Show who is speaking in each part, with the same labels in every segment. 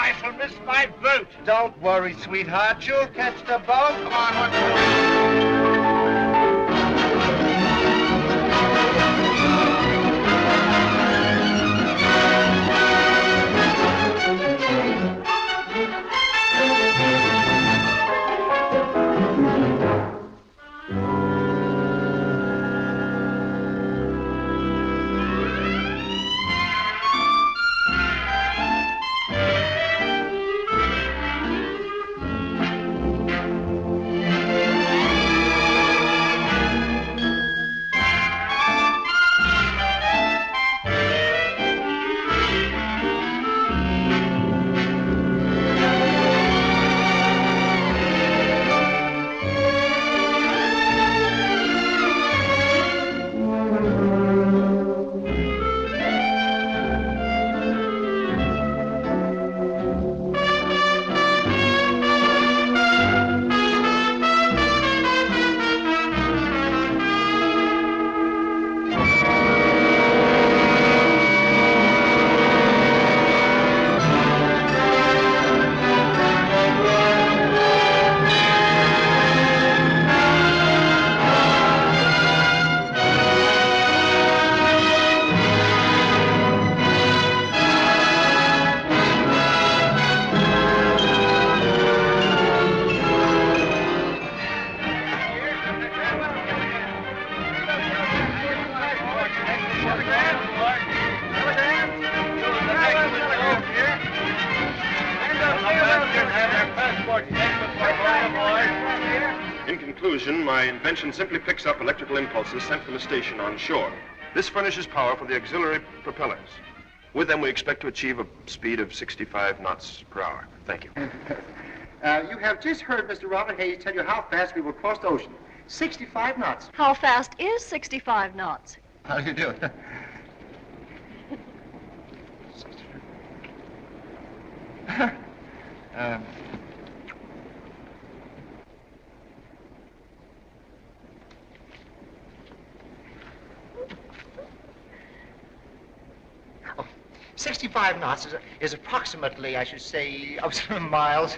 Speaker 1: I shall miss my boat.
Speaker 2: Don't worry, sweetheart. You'll catch the boat.
Speaker 1: Come on, what's the...
Speaker 3: In conclusion, my invention simply picks up electrical impulses sent from a station on shore. This furnishes power for the auxiliary propellers. With them, we expect to achieve a speed of 65 knots per hour. Thank you.
Speaker 2: You have just heard Mr. Robert Hayes tell you how fast we will cross the ocean. 65 knots.
Speaker 4: How fast is 65 knots?
Speaker 2: How do you do it? Oh, 65 knots is approximately, I should say, miles.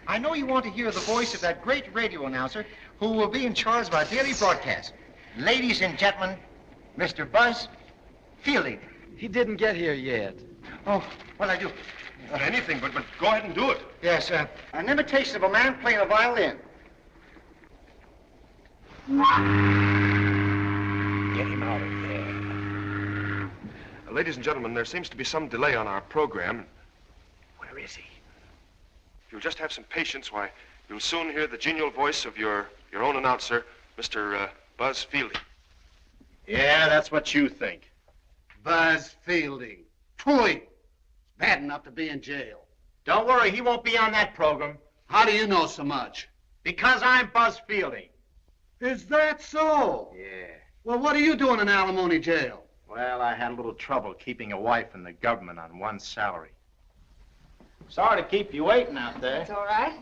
Speaker 2: I know you want to hear the voice of that great radio announcer who will be in charge of our daily broadcast. Ladies and gentlemen, Mr. Buzz Fielding.
Speaker 5: He didn't get here yet.
Speaker 2: Oh, well, I do.
Speaker 3: Anything, but go ahead and do it.
Speaker 2: Yes, an imitation of a man playing a violin.
Speaker 5: Get him out of there.
Speaker 3: Ladies and gentlemen, there seems to be some delay on our program.
Speaker 5: Where is he?
Speaker 3: If you'll just have some patience, why, you'll soon hear the genial voice of your own announcer, Mr. Buzz Fielding.
Speaker 6: Yeah, that's what you think.
Speaker 7: Buzz Fielding. Phooey. Bad enough to be in jail.
Speaker 6: Don't worry, he won't be on that program.
Speaker 7: How do you know so much?
Speaker 6: Because I'm Buzz Fielding.
Speaker 7: Is that so?
Speaker 6: Yeah.
Speaker 7: Well, what are you doing in alimony jail?
Speaker 6: Well, I had a little trouble keeping a wife and the government on one salary. Sorry to keep you waiting out there.
Speaker 8: It's all right.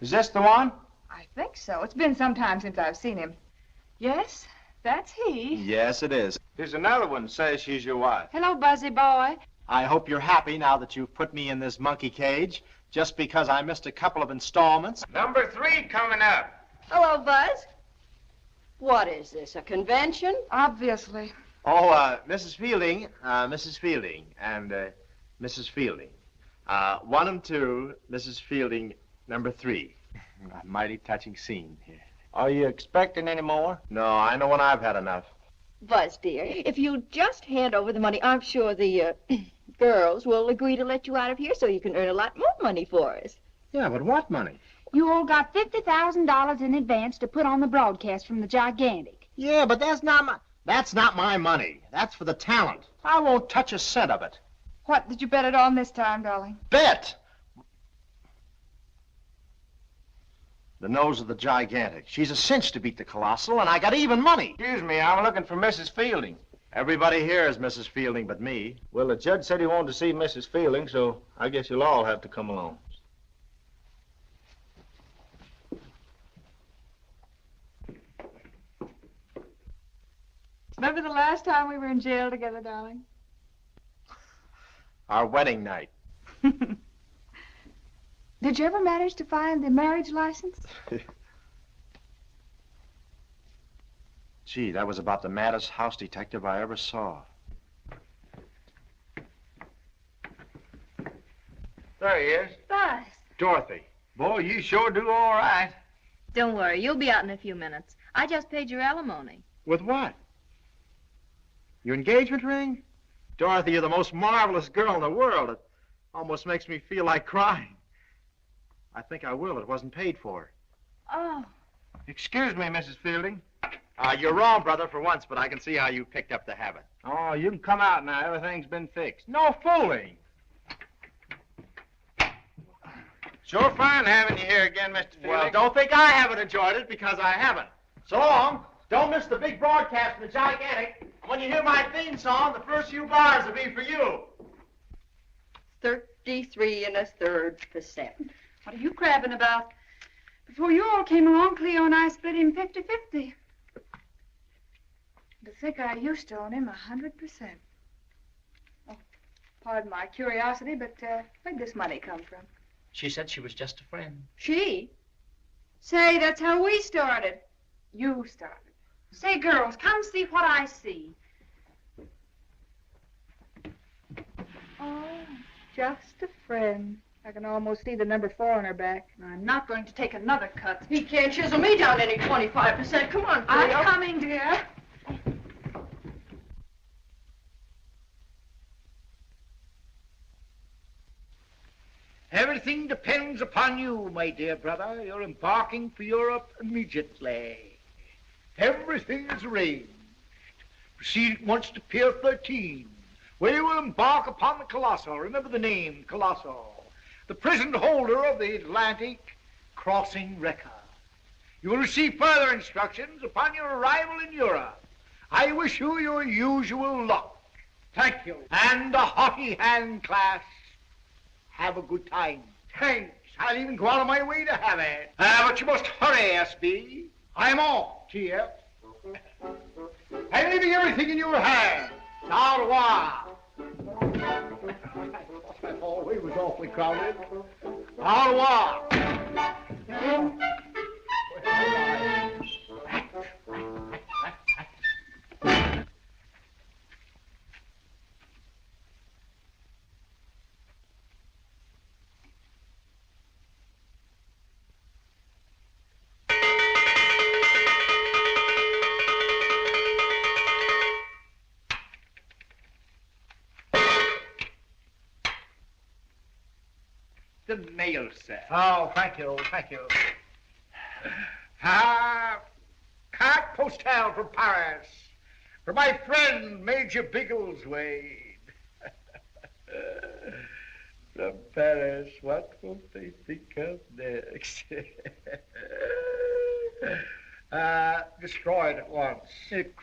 Speaker 6: Is this the one?
Speaker 8: I think so. It's been some time since I've seen him. Yes, that's he.
Speaker 6: Yes, it is. Here's another one says she's your wife.
Speaker 8: Hello, Buzzy boy.
Speaker 6: I hope you're happy now that you've put me in this monkey cage just because I missed a couple of installments.
Speaker 1: Number 3 coming up.
Speaker 4: Hello, Buzz. What is this, a convention?
Speaker 8: Obviously.
Speaker 6: Oh, Mrs. Fielding, and Mrs. Fielding. 1 and 2, Mrs. Fielding, number 3. A mighty touching scene here. Are you expecting any more? No, I know when I've had enough.
Speaker 4: Buzz, dear, if you just hand over the money, I'm sure the girls will agree to let you out of here so you can earn a lot more money for us.
Speaker 6: Yeah, but what money?
Speaker 9: You all got $50,000 in advance to put on the broadcast from the Gigantic.
Speaker 6: Yeah, but that's not my money. That's for the talent. I won't touch a cent of it.
Speaker 8: What did you bet it on this time, darling?
Speaker 6: Bet! The nose of the Gigantic. She's a cinch to beat the Colossal, and I got even money.
Speaker 1: Excuse me, I'm looking for Mrs. Fielding.
Speaker 6: Everybody here is Mrs. Fielding but me.
Speaker 1: Well, the judge said he wanted to see Mrs. Fielding, so I guess you'll all have to come along.
Speaker 8: Remember the last time we were in jail together, darling?
Speaker 6: Our wedding night.
Speaker 8: Did you ever manage to find the marriage license?
Speaker 6: Gee, that was about the maddest house detective I ever saw.
Speaker 1: There he is.
Speaker 9: Buzz.
Speaker 6: Dorothy.
Speaker 1: Boy, you sure do all right.
Speaker 4: Don't worry, you'll be out in a few minutes. I just paid your alimony.
Speaker 6: With what? Your engagement ring? Dorothy, you're the most marvelous girl in the world. It almost makes me feel like crying. I think I will. It wasn't paid for.
Speaker 9: Oh.
Speaker 1: Excuse me, Mrs. Fielding.
Speaker 6: You're wrong, brother, for once, but I can see how you picked up the habit.
Speaker 1: Oh, you can come out now. Everything's been fixed.
Speaker 6: No fooling.
Speaker 1: Sure fine having you here again, Mr. Fielding.
Speaker 6: Well, don't think I haven't enjoyed it, because I haven't. So long. Don't miss the big broadcast from the Gigantic. And when you hear my theme song, the first few bars will be for you.
Speaker 4: 33 1/3%.
Speaker 9: What are you crabbing about? Before you all came along, Cleo and I split him 50-50. To think I used to own him 100%. Oh, pardon my curiosity, but where'd this money come from?
Speaker 5: She said she was just a friend.
Speaker 9: She? Say, that's how we started. You started. Say, girls, come see what I see.
Speaker 8: Oh, just a friend. I can almost see the number 4 on her back.
Speaker 9: I'm not going to take another cut.
Speaker 4: He can't chisel me down any 25%. Come on,
Speaker 9: I'm
Speaker 4: Cleo.
Speaker 9: coming, dear.
Speaker 10: Everything depends upon you, my dear brother. You're embarking for Europe immediately. Everything is arranged. Proceed at once to Pier 13, where you will embark upon the Colossal. Remember the name, Colossal. The present holder of the Atlantic crossing record. You will receive further instructions upon your arrival in Europe. I wish you your usual luck. Thank you. And a hearty hand clasp. Have a good time. Thanks. I'll even go out of my way to have it. But you must hurry, SB. I'm off, TF. I'm leaving everything in your hands. Au revoir. That hallway was awfully crowded. Au revoir. The mail, sir. Oh, thank you, thank you. Carte postale from Paris. For my friend, Major Biggleswade. From Paris, what will they think of next? Destroyed at once.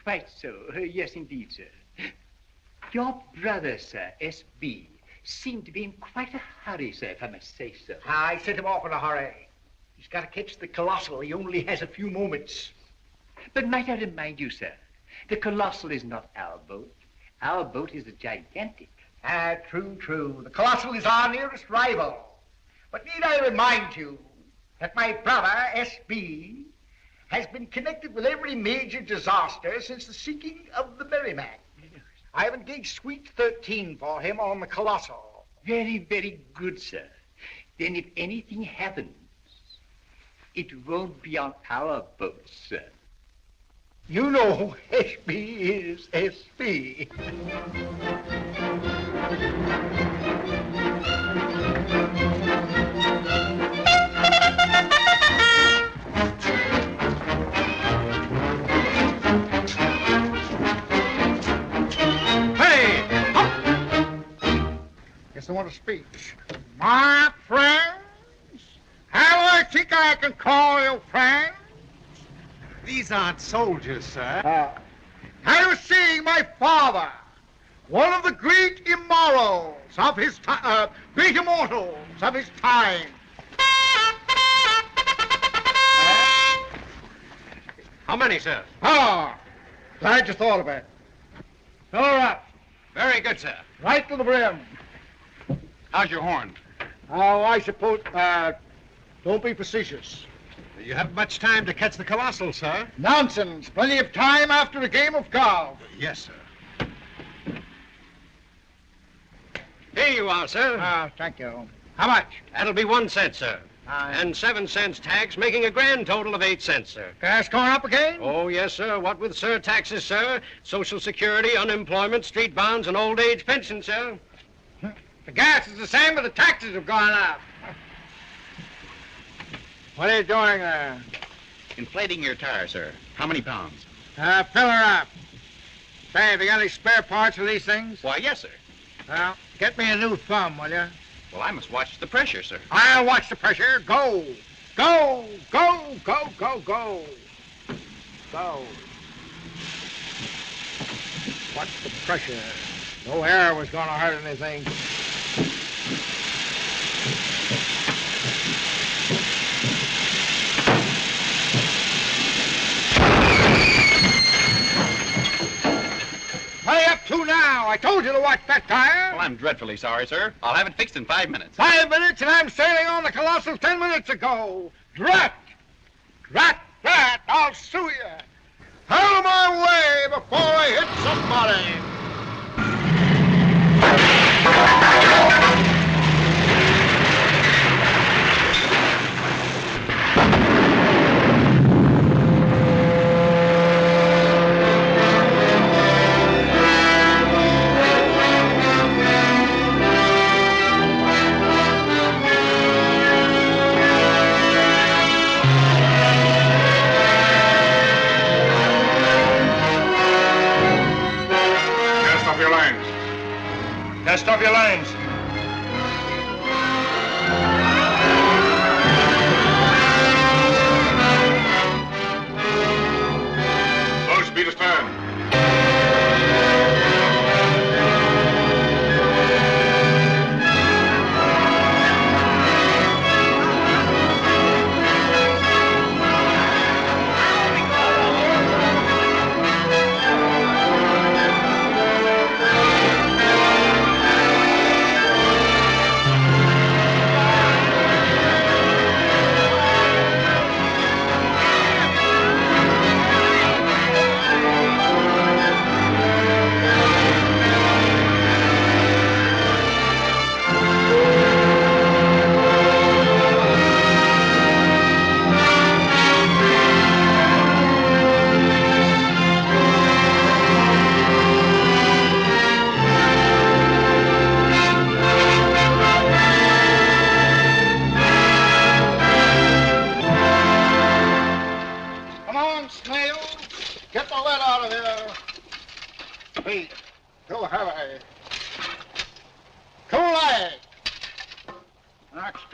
Speaker 2: Quite so. Yes, indeed, sir. Your brother, sir, S.B., seemed to be in quite a hurry, sir, if I must say so.
Speaker 10: I sent him off in a hurry. He's got to catch the Colossal. He only has a few moments.
Speaker 2: But might I remind you, sir, the Colossal is not our boat. Our boat is the Gigantic.
Speaker 10: True, true. The Colossal is our nearest rival. But need I remind you that my brother, S.B., has been connected with every major disaster since the sinking of the Merrimac. I have engaged Suite 13 for him on the Colossal.
Speaker 2: Very, very good, sir. Then if anything happens, it won't be on our boat, sir.
Speaker 10: You know S.B. is S.B. I want to speak. My friends, how do I think I can call you friends?
Speaker 7: These aren't soldiers, sir.
Speaker 10: I was seeing my father, one of the great immortals of his time, great immortals of his time.
Speaker 7: How many, sir?
Speaker 10: Glad you thought of it. Fill her up.
Speaker 7: Very good, sir.
Speaker 10: Right to the brim.
Speaker 7: How's your horn?
Speaker 10: Oh, I suppose, don't be facetious.
Speaker 7: You haven't much time to catch the Colossal, sir.
Speaker 10: Nonsense. Plenty of time after a game of golf.
Speaker 7: Yes, sir.
Speaker 11: Here you are, sir.
Speaker 10: Thank you. How much?
Speaker 11: That'll be 1 cent, sir. And 7 cents tax, making a grand total of 8 cents, sir.
Speaker 10: Gas going up again?
Speaker 11: Oh, yes, sir. What with taxes, sir? Social Security, unemployment, street bonds, and old age pension, sir.
Speaker 10: The gas is the same, but the taxes have gone up. What are you doing there?
Speaker 7: Inflating your tire, sir. How many pounds?
Speaker 10: Fill her up. Say, have you got any spare parts for these things?
Speaker 7: Why, yes, sir.
Speaker 10: Well, get me a new thumb, will you?
Speaker 7: Well, I must watch the pressure, sir.
Speaker 10: I'll watch the pressure. Go. Go, go, go, go, go. Go. Watch the pressure. No air was going to hurt anything. Hurry up to now. I told you to watch that tire.
Speaker 7: Well, I'm dreadfully sorry, sir. I'll have it fixed in 5 minutes.
Speaker 10: 5 minutes and I'm sailing on the Colossal 10 minutes ago. Drat! Drat that! I'll sue you. Out of my way before I hit somebody.
Speaker 1: Cast off your lines. Slow speed astern.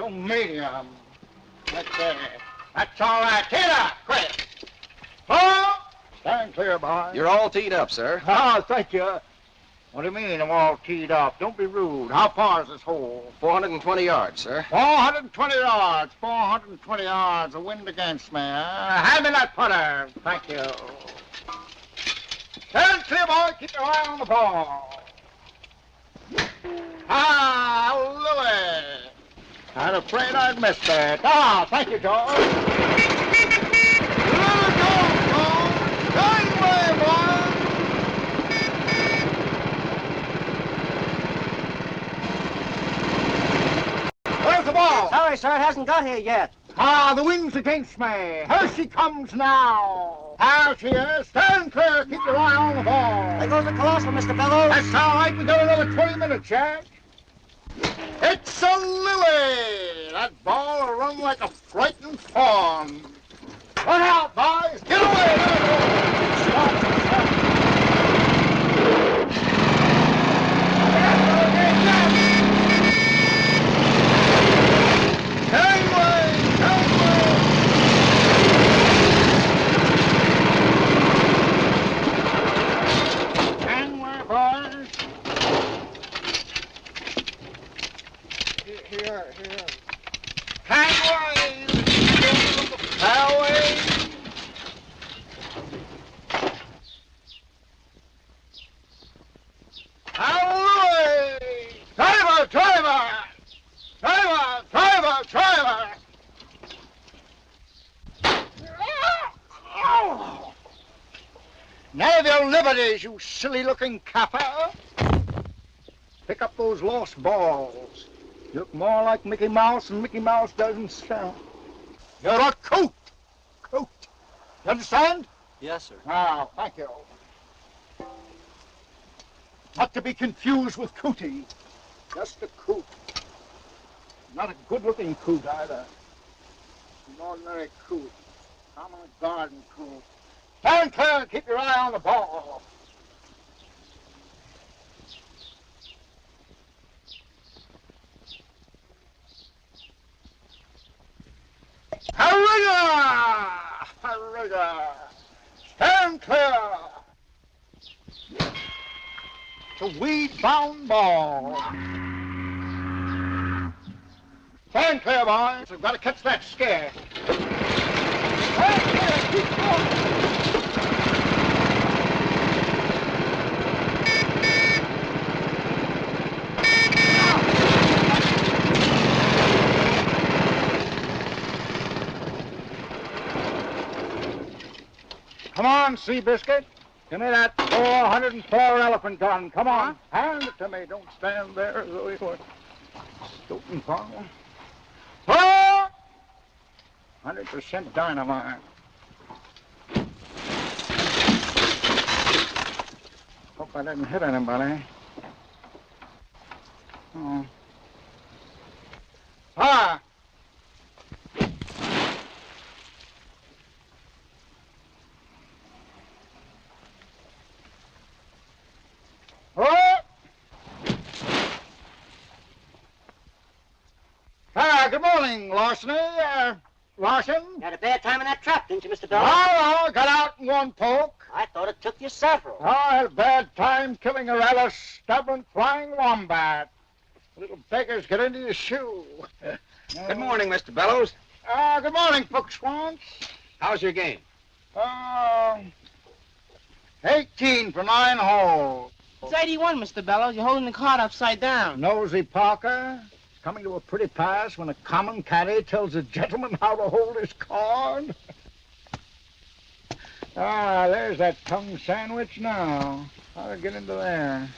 Speaker 1: Medium. That's all right. Hit up, quick. Oh, stand clear, boy.
Speaker 12: You're all teed up, sir.
Speaker 10: Oh, thank you. What do you mean I'm all teed up? Don't be rude. How far is this hole?
Speaker 12: 420 yards, sir.
Speaker 10: 420 yards. 420 yards. The wind against me. Hand me that putter. Thank you. Stand clear, boy. Keep your eye on the ball. Lily. I'm afraid I'd missed that. Thank you, George. Little George, going away, boy. Where's the ball?
Speaker 13: Sorry, sir, it hasn't got here yet.
Speaker 10: The wind's against me. Here she comes now. There she is. Stand clear. Keep your eye on the ball.
Speaker 13: There goes the Colossal, Mr. Bellows.
Speaker 10: That's all right. We got another 20 minutes, Jack. It's a lily! That ball will run like a frightened fawn. Run out, boys! Get away! Gangway, boys! Here. Gangway! Highway! Hallelujah! Driver! None of your liberties, you silly-looking kappa. Pick up those lost balls. You look more like Mickey Mouse than Mickey Mouse does himself. You're a coot. Coot. You understand?
Speaker 12: Yes, sir.
Speaker 10: Now, thank you. Not to be confused with cootie. Just a coot. Not a good-looking coot, either. An ordinary coot. Common garden coot. Stand clear and keep your eye on the ball. Hurrah! Hurrah! Stand clear! It's a weed-bound ball. Stand clear, boys. We've got to catch that scare. Stand clear. Keep going. Come on, Seabiscuit. Give me that 404 elephant gun. Come on. Hand it to me. Don't stand there as though you were stooping for me. 100% dynamite. Hope I didn't hit anybody. Oh. Ah! Good morning, Larceny. Larson?
Speaker 13: You had a bad time in that trap, didn't you, Mr. Bellows?
Speaker 10: Oh, got out in one poke.
Speaker 13: I thought it took you several.
Speaker 10: Oh, I had a bad time killing a rather stubborn flying wombat. Little beggars get into your shoe.
Speaker 12: Good morning, Mr. Bellows.
Speaker 10: Good morning, Pookswans.
Speaker 12: How's your game?
Speaker 10: 18 for 9 holes.
Speaker 14: It's 81, Mr. Bellows. You're holding the card upside down.
Speaker 10: Nosy Parker. Coming to a pretty pass when a common caddy tells a gentleman how to hold his card. There's that tongue sandwich now. How to get into there?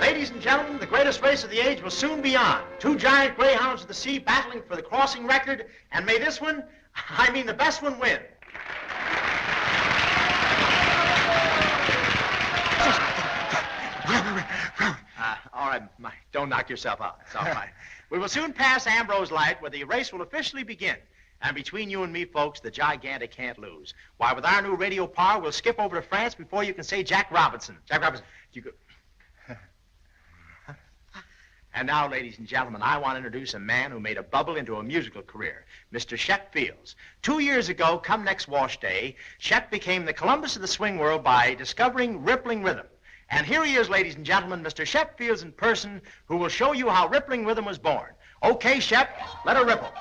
Speaker 2: Ladies and gentlemen, the greatest race of the age will soon be on. 2 giant greyhounds of the sea battling for the crossing record, and may this one, I mean the best one, win. All right, Mike, don't knock yourself out. It's all right. We will soon pass Ambrose Light, where the race will officially begin. And between you and me, folks, the gigantic can't lose. Why, with our new radio power, we'll skip over to France before you can say Jack Robinson. Jack Robinson, you go. And now, ladies and gentlemen, I want to introduce a man who made a bubble into a musical career, Mr. Shep Fields. 2 years ago, come next wash day, Shep became the Columbus of the swing world by discovering rippling rhythm. And here he is, ladies and gentlemen, Mr. Shep Fields in person, who will show you how rippling rhythm was born. Okay, Shep, let her ripple.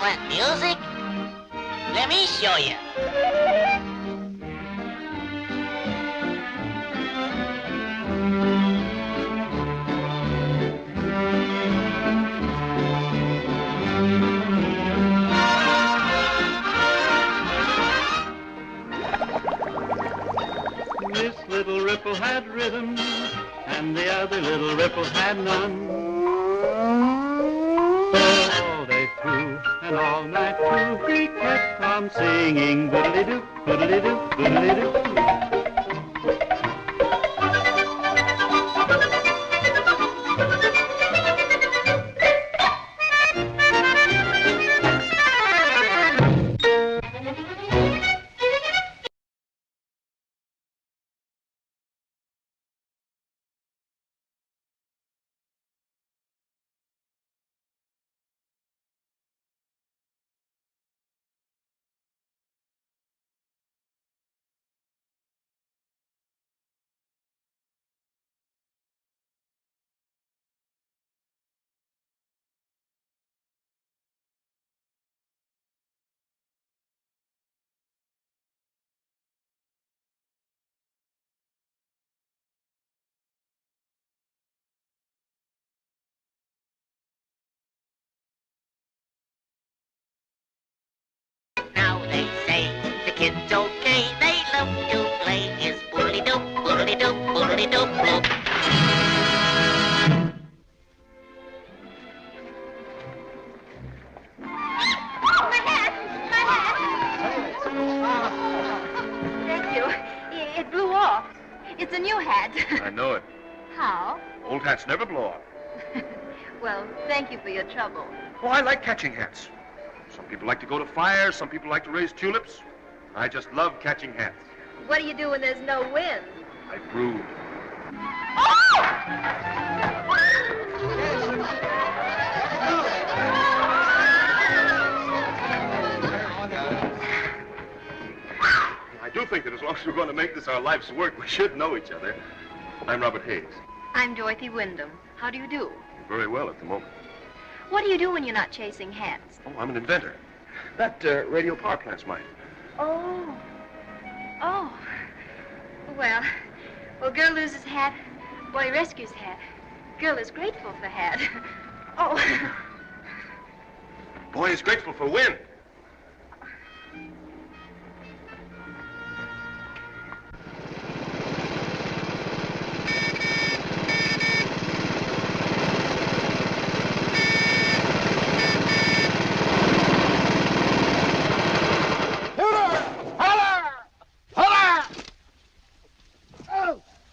Speaker 13: want music? Let me show you.
Speaker 15: This little ripple had rhythm, and the other little ripple had none. All day through and all night through, we kept on singing boodly-doo, boodly-doo, boodly-doo.
Speaker 13: Now they say the kids okay, they love to play is boodly-doo, boodly-doo, boodly-doo, boo.
Speaker 9: Thank you. It blew off. It's a new hat.
Speaker 3: I know it.
Speaker 9: How?
Speaker 3: Old hats never blow off.
Speaker 9: Well, thank you for your trouble.
Speaker 3: Oh, I like catching hats. Some people like to go to fires, some people like to raise tulips. I just love catching hats.
Speaker 9: What do you do when there's no wind?
Speaker 3: I brood. I do think that as long as we're going to make this our life's work, we should know each other. I'm Robert Hayes.
Speaker 9: I'm Dorothy Wyndham. How do you do?
Speaker 3: Very well at the moment.
Speaker 9: What do you do when you're not chasing hats?
Speaker 3: Oh, I'm an inventor. That radio power plant's mine.
Speaker 9: Oh. Oh. Well, girl loses hat, boy rescues hat. Girl is grateful for hat. Oh.
Speaker 3: Boy is grateful for wind.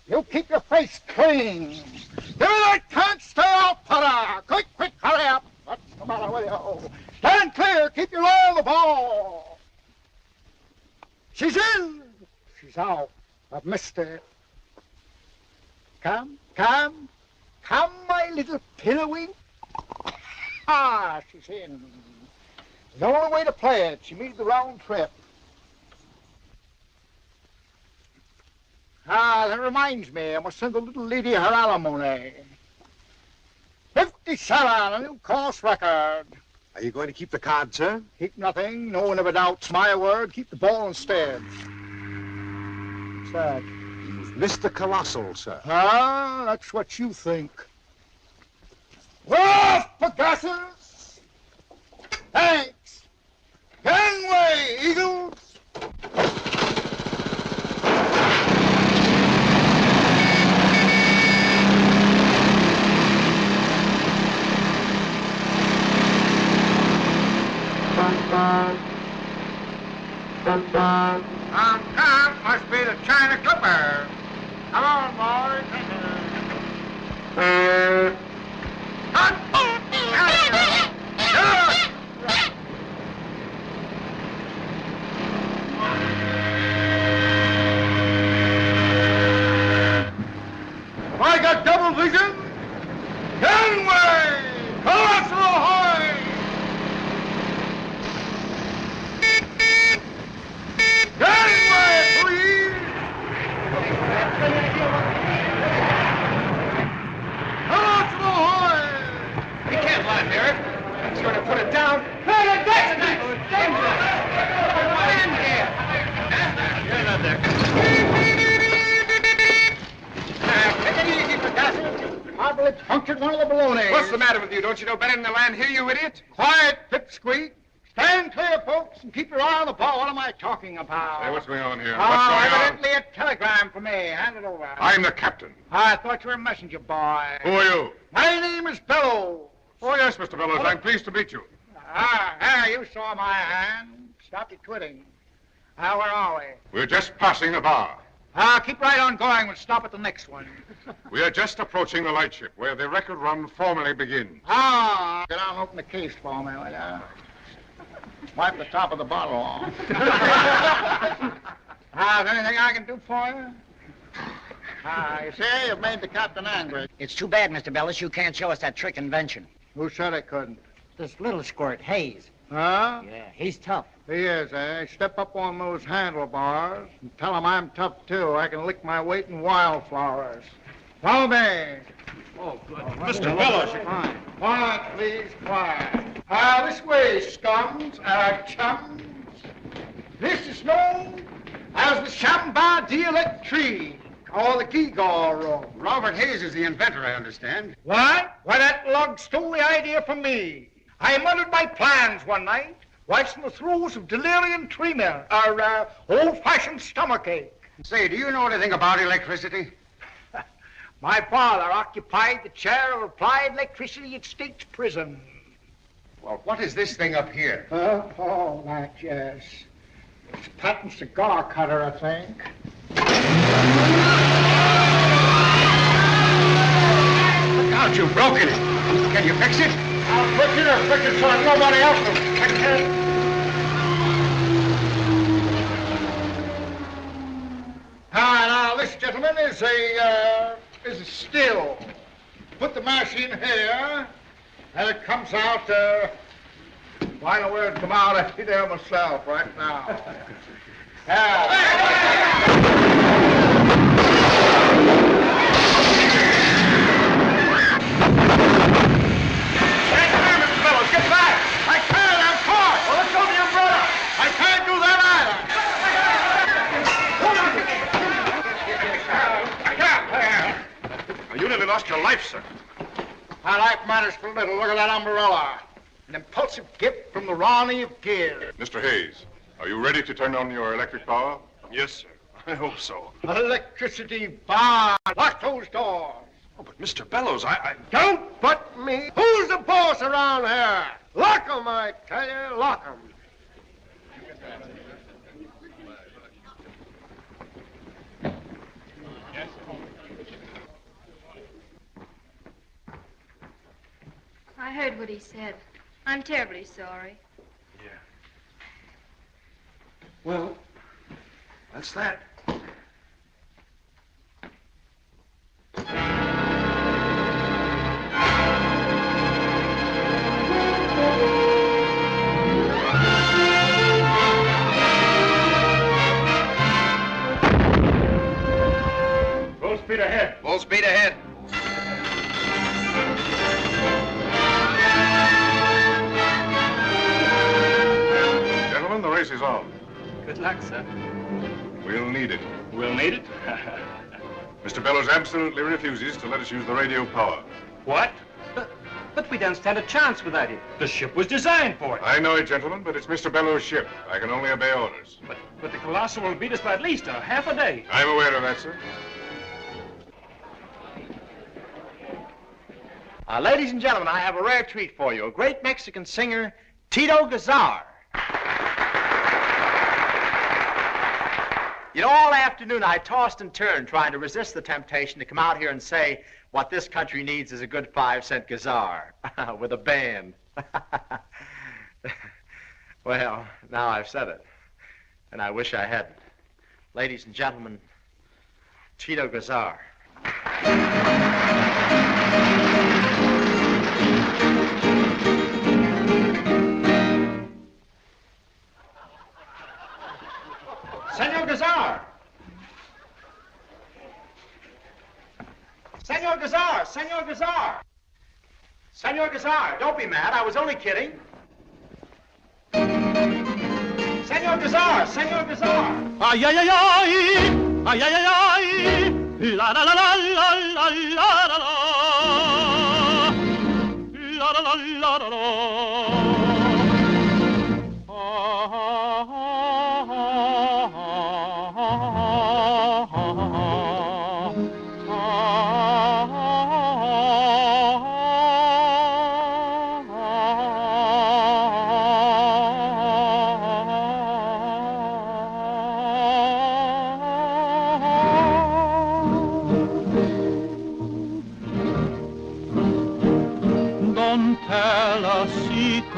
Speaker 10: You keep your face clean. Give me that can't stay out, putter. Quick, hurry up. What's the matter with you? Stand clear. Keep your eye on the ball. She's in. She's out. I've missed her. Come, my little pillowing. Ah, she's in. The only way to play it. She made the round trip. Ah, that reminds me, I must send the little lady her alimony. 57, a new course record.
Speaker 6: Are you going to keep the card, sir?
Speaker 10: Keep nothing. No one ever doubts my word. Keep the ball instead. What's that?
Speaker 6: You've missed the Colossal, sir.
Speaker 10: Ah, that's what you think. Off, Pegasus! Thanks. Gangway, Eagles! Tom must be the China Clipper. Come on, boys. Have I got double vision? Gangway! Colossal ahoy! Gangway, please! Colossal ahoy!
Speaker 2: We can't land here. He's going to put it down. Hey, that's
Speaker 10: well, it punctured one of the balloonies.
Speaker 3: What's the matter with you? Don't you know better than to land here, you idiot?
Speaker 10: Quiet, pipsqueak. Stand clear, folks, and keep your eye on the ball. What am I talking about?
Speaker 3: Hey, what's going on here?
Speaker 10: Oh,
Speaker 3: What's going on?
Speaker 10: evidently a telegram for me. Hand it over.
Speaker 3: I'm the captain.
Speaker 10: I thought you were a messenger boy.
Speaker 3: Who are you?
Speaker 10: My name is Bellows.
Speaker 3: Oh, yes, Mr. Bellows. I'm pleased to meet you.
Speaker 10: You saw my hand. Stop your twitting. Where are we?
Speaker 3: We're just passing the bar.
Speaker 10: Keep right on going. We'll stop at the next one.
Speaker 3: We are just approaching the lightship, where the record run formally begins.
Speaker 10: Get out and open the case for me, will ya? Wipe the top of the bottle off. Is there anything I can do for you? You see, you've made the captain angry.
Speaker 16: It's too bad, Mr. Bellows, you can't show us that trick invention.
Speaker 10: Who said I couldn't?
Speaker 16: This little squirt, Hayes.
Speaker 10: Huh?
Speaker 16: Yeah, he's tough.
Speaker 10: He is, eh? Step up on those handlebars and tell him I'm tough, too. I can lick my weight in wildflowers. Follow me.
Speaker 11: Oh, good.
Speaker 10: Mr. Bellows. Quiet, please, quiet. This way, scums, chums. This is known as the Shamba Dialectrique, or the Gewgaw room.
Speaker 7: Robert Hayes is the inventor, I understand.
Speaker 10: What? Why, that lug stole the idea from me. I muttered my plans one night, whilst in the throes of delirium tremens, or old-fashioned stomachache.
Speaker 7: Say, do you know anything about electricity?
Speaker 10: My father occupied the chair of applied electricity at State's Prison.
Speaker 7: Well, what is this thing up here?
Speaker 10: That, yes. It's a patent cigar cutter, I think.
Speaker 7: Look out, you've broken it. Can you fix it?
Speaker 10: I'll fix it so nobody else will fix it. Now, this, gentlemen, is a still. Put the machine here, and it comes out, I know where it come out. I see there myself right now. Get back! I can't, I'm caught! Well, let's go to your brother! I can't do that either!
Speaker 3: You nearly lost your life, sir.
Speaker 10: My life matters for little. Look at that umbrella. An impulsive gift from the Ronnie of Gear.
Speaker 3: Mr. Hayes, are you ready to turn on your electric power? Yes, sir. I hope so.
Speaker 10: Electricity bar. Lock those doors.
Speaker 3: Oh, but Mr. Bellows, I...
Speaker 10: Don't but me. Who's the boss around here? Lock 'em, I tell you. Lock 'em.
Speaker 9: I heard what he said. I'm terribly sorry.
Speaker 3: Yeah. Well, that's that.
Speaker 10: Full speed ahead.
Speaker 12: Full speed ahead.
Speaker 3: Gentlemen, the race is on.
Speaker 5: Good luck, sir.
Speaker 3: We'll need it.
Speaker 5: We'll need it?
Speaker 3: Mr. Bellows absolutely refuses to let us use the radio power.
Speaker 5: What? But we don't stand a chance without it. The ship was designed for it.
Speaker 3: I know it, gentlemen, but it's Mr. Bellows' ship. I can only obey orders.
Speaker 5: But the Colossal will beat us by at least a half a day.
Speaker 3: I'm aware of that, sir.
Speaker 2: Ladies and gentlemen, I have a rare treat for you. A great Mexican singer, Tito Gazar. You know, all afternoon I tossed and turned trying to resist the temptation to come out here and say what this country needs is a good 5-cent Gazar with a band. Well, now I've said it, and I wish I hadn't. Ladies and gentlemen, Tito Gazar. Senor Gazar! Senor Gazar! Senor Gazar! Senor Gazar, don't be mad. I was only kidding. Senor Gazar! Senor Gazar!
Speaker 15: Ay, ay, ay, ay! Ay, ay, ay, ay! La, la, la, la, la, la, la, la.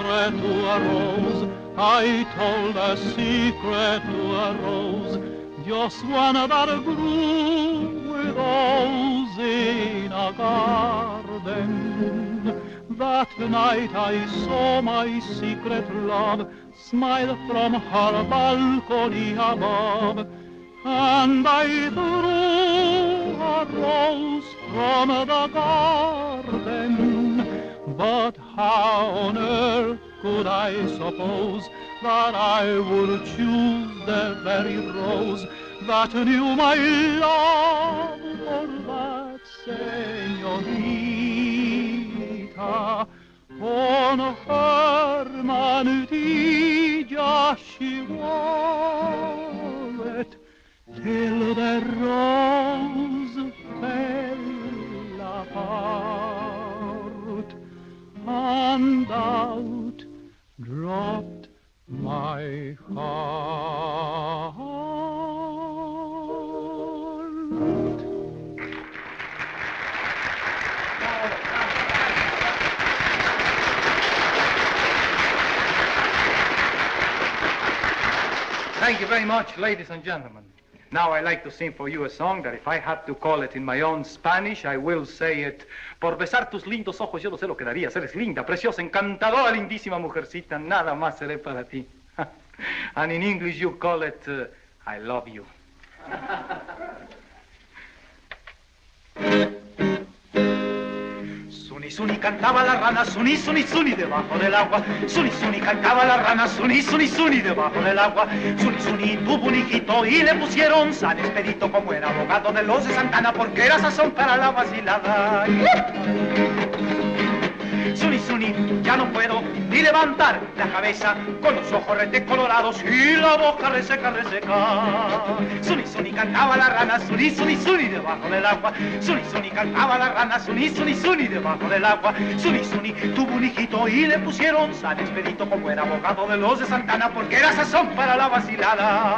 Speaker 15: secret to a rose. I told a secret to a rose, just one that grew with rose in a garden. That night I saw my secret love smile from her balcony above, and I threw a rose from the garden. But how on earth could I suppose that I would choose the very rose that knew my love for that señorita? On her manilla she wore it till the rose fell apart, and out dropped my heart.
Speaker 5: Thank you very much, ladies and gentlemen. Now I like to sing for you a song that if I had to call it in my own Spanish, I will say it. Por besar tus lindos ojos yo no sé lo que darías. Eres linda, preciosa, encantadora, lindísima mujercita. Nada más seré para ti. And in English you call it, I love you. Suni, suni, cantaba la rana, suni, suni, suni, debajo del agua. Suni, suni, cantaba la rana, suni, suni, suni, debajo del agua. Suni, suni, tuvo un hijito y le pusieron San Expedito, como era abogado de los de Santana, porque era sazón para la vacilada. Suni, suni, ya no puedo ni levantar la cabeza, con los ojos retecolorados y la boca reseca, reseca. Suni, suni, cantaba la rana, suni, suni, suni, debajo del agua. Suni, suni, cantaba la rana, suni, suni, suni, debajo del agua. Suni, suni, tuvo un hijito y le pusieron San Expedito, como era abogado de los de Santana, porque era sazón para la vacilada.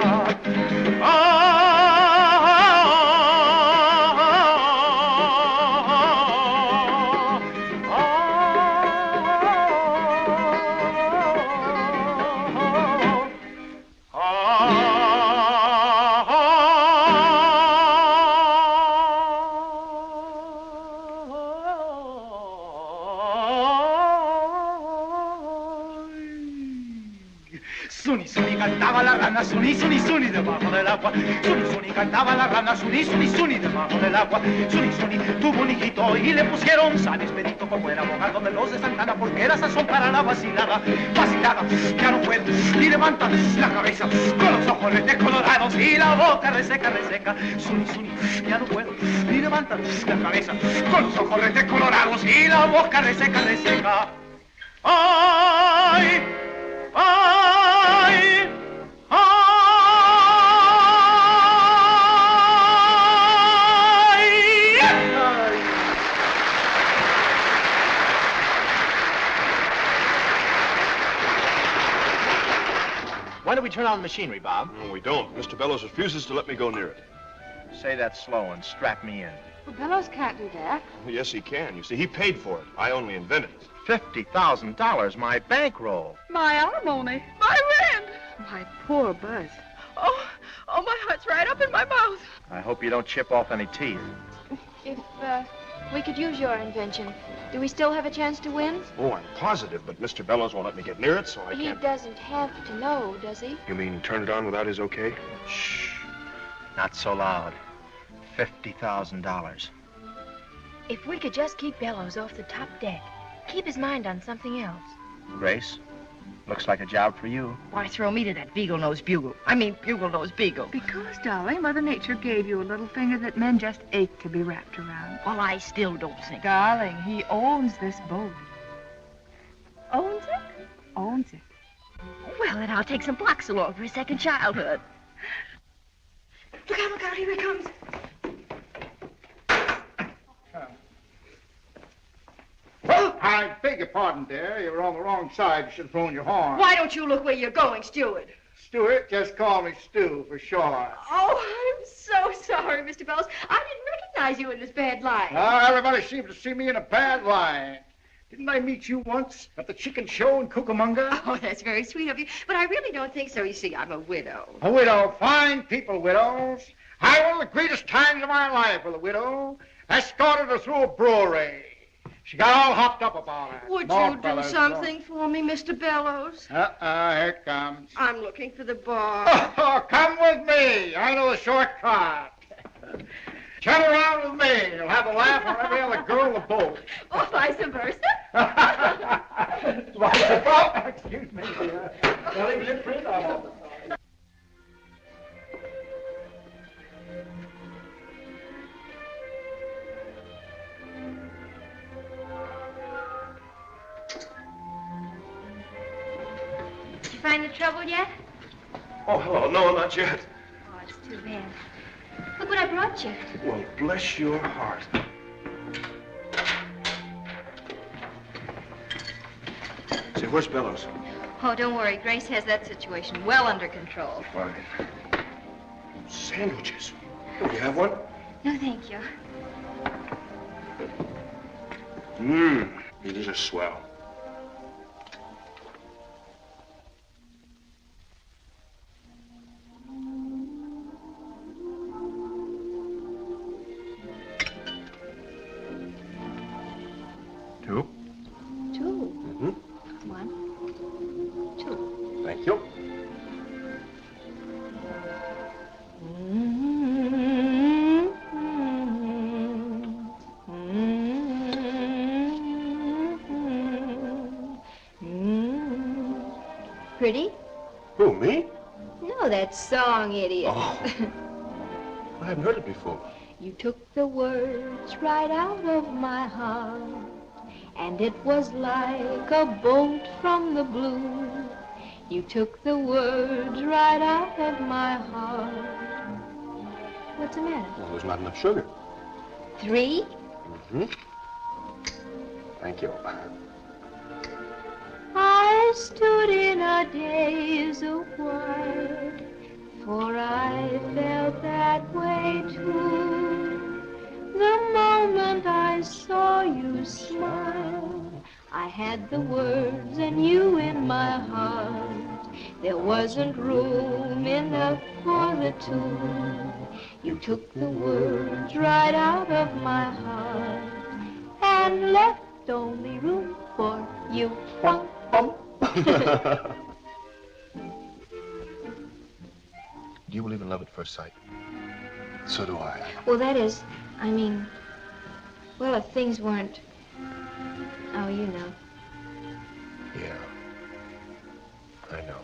Speaker 5: Suni, suni, cantaba la rana, suni, suni, suni, debajo del agua. Suni, suni, cantaba la rana, suni, suni, suni, debajo del agua. Suni, suni, tuvo un hijito y le pusieron San Expedito, como era abogado de los de Santana, porque era sazón para la vacilada. Vacilada, ya no puedo ni levantar la cabeza, con los ojos retecolorados y la boca reseca, reseca. Suni, suni, ya no puedo ni levantar la cabeza, con los ojos retecolorados y la boca reseca, reseca. ¡Ay! ¡Ay!
Speaker 6: When do we turn on the machinery, Bob?
Speaker 3: No, we don't. Mr. Bellows refuses to let me go near it.
Speaker 2: Say that slow and strap me in.
Speaker 8: Well, Bellows can't do that.
Speaker 3: Well, yes, he can. You see, he paid for it. I only invented it.
Speaker 2: $50,000, my bankroll.
Speaker 8: My alimony. My rent. My poor Buzz. Oh, my heart's right up in my mouth.
Speaker 2: I hope you don't chip off any teeth.
Speaker 9: If, we could use your invention, do we still have a chance to win?
Speaker 3: Oh, I'm positive, but Mr. Bellows won't let me get near it, so I
Speaker 9: He
Speaker 3: can't...
Speaker 9: doesn't have to know, does he?
Speaker 3: You mean turn it on without his okay?
Speaker 2: Shh. Not so loud. $50,000.
Speaker 9: If we could just keep Bellows off the top deck, keep his mind on something else.
Speaker 2: Grace, looks like a job for you.
Speaker 17: Why throw me to that beagle-nosed bugle? I mean, bugle-nosed beagle.
Speaker 8: Because, darling, Mother Nature gave you a little finger that men just ache to be wrapped around.
Speaker 17: Well, I still don't think.
Speaker 8: Darling, he owns this boat.
Speaker 9: Owns it?
Speaker 8: Owns it.
Speaker 17: Well, then I'll take some blocks along for his second childhood.
Speaker 9: Look out, here he comes.
Speaker 10: I beg your pardon, dear. You were on the wrong side. You should have thrown your horn.
Speaker 17: Why don't you look where you're going, Steward?
Speaker 10: Stuart, just call me Stu for short.
Speaker 9: Oh, I'm so sorry, Mr. Bellows. I didn't recognize you in this bad light.
Speaker 10: Everybody seems to see me in a bad light. Didn't I meet you once at the chicken show in Cucamonga?
Speaker 8: Oh, that's very sweet of you. But I really don't think so. You see, I'm a widow.
Speaker 10: A widow. Fine people, widows. I had one of the greatest times of my life with a widow. Escorted her through a brewery. She got all hopped up about it.
Speaker 8: Would
Speaker 10: More
Speaker 8: you do
Speaker 10: fellas,
Speaker 8: something for me, Mr. Bellows?
Speaker 10: Here it comes.
Speaker 8: I'm looking for the bar.
Speaker 10: Oh, come with me. I know the shortcut. Turn around with me. You'll have a laugh on every other girl in the boat.
Speaker 8: Or vice versa.
Speaker 10: Excuse me. Telling you print off.
Speaker 9: Did you find the trouble yet?
Speaker 3: Oh, hello. No, not yet.
Speaker 9: Oh, it's too bad. Look what I brought you.
Speaker 3: Well, bless your heart. Say, where's Bellows?
Speaker 9: Oh, don't worry. Grace has that situation well under control.
Speaker 3: Fine. Sandwiches. Will you have one?
Speaker 9: No, thank you.
Speaker 3: These are swell.
Speaker 6: Two.
Speaker 9: Two.
Speaker 3: Mm-hmm.
Speaker 9: 1, 2.
Speaker 3: Thank you.
Speaker 9: Pretty?
Speaker 3: Who, me?
Speaker 9: No, that song, idiot.
Speaker 3: Oh. I haven't heard it before.
Speaker 9: You took the words right out of my heart, and it was like a bolt from the blue. You took the words right out of my heart. What's the matter?
Speaker 3: Well, there's not enough sugar.
Speaker 9: 3?
Speaker 3: Mm-hmm. Thank you.
Speaker 9: I stood in a daze of white, for I felt that way too. The moment I saw you smile, I had the words and you in my heart. There wasn't room enough for the two. You took the words right out of my heart and left only room for you. Bum, bum.
Speaker 3: Do you believe in love at first sight? So do I.
Speaker 9: Well, that is, I mean, well, if things weren't, oh, you know.
Speaker 3: Yeah. I know.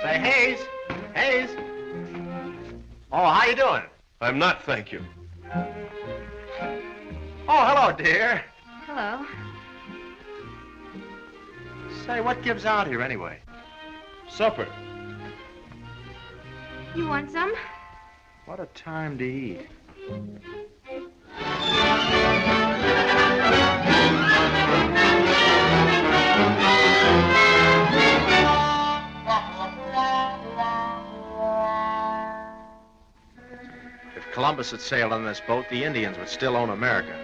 Speaker 2: Say, Hayes. Hayes. Oh, how you doing?
Speaker 3: I'm not, thank you.
Speaker 2: Oh, hello, dear.
Speaker 9: Hello.
Speaker 2: Say, what gives out here anyway?
Speaker 3: Supper.
Speaker 9: You want some?
Speaker 2: What a time to eat. If Columbus had sailed on this boat, the Indians would still own America.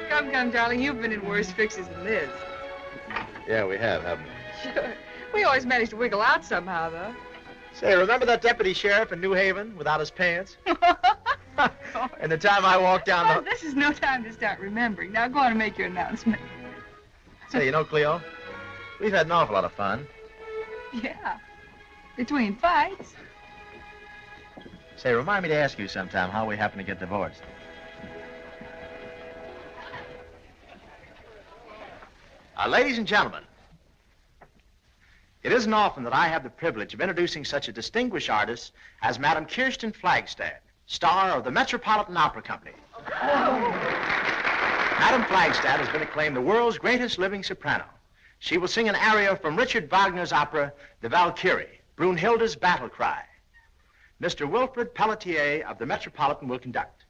Speaker 8: Come, darling. You've been in worse fixes than this.
Speaker 2: Yeah, we have, haven't we?
Speaker 8: Sure. We always manage to wiggle out somehow, though.
Speaker 2: Say, remember that deputy sheriff in New Haven without his pants? And the time I walked down
Speaker 8: Oh, this is no time to start remembering. Now go on and make your announcement.
Speaker 2: Say, you know, Cleo, we've had an awful lot of fun.
Speaker 8: Yeah. Between fights.
Speaker 2: Say, remind me to ask you sometime how we happen to get divorced. Ladies and gentlemen, it isn't often that I have the privilege of introducing such a distinguished artist as Madame Kirsten Flagstad, star of the Metropolitan Opera Company. Madame Flagstad has been acclaimed the world's greatest living soprano. She will sing an aria from Richard Wagner's opera, The Valkyrie, Brunhilde's Battle Cry. Mr. Wilfred Pelletier of the Metropolitan will conduct.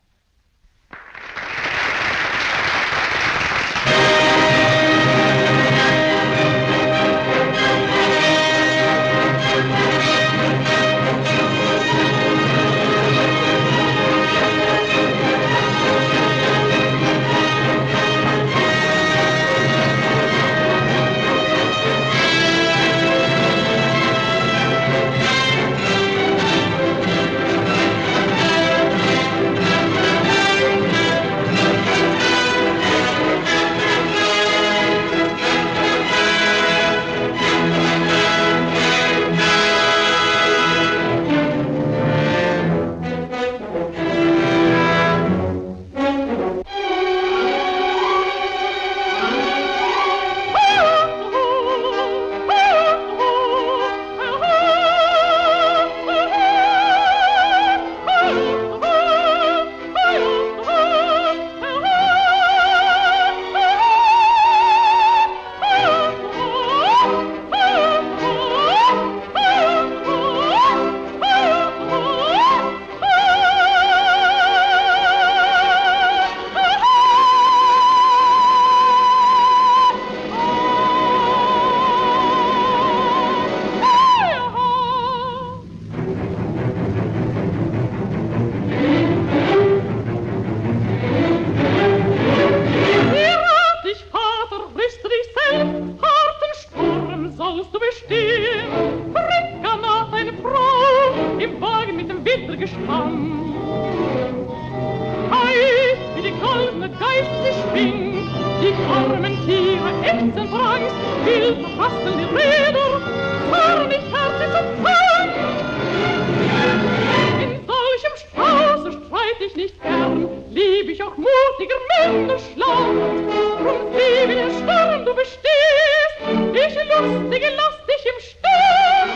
Speaker 15: gespannt. Heiß wie die goldene Geist sie schwingt, die armen Tiere ächzen preis, wild verfassten die Räder, zornig herzig zum Fang. In solchem Strauße streit ich nicht gern, lieb ich auch mutiger Männer schlau. Drum sieh, wie der Sturm du bestehst, ich lustige lass dich im Stern.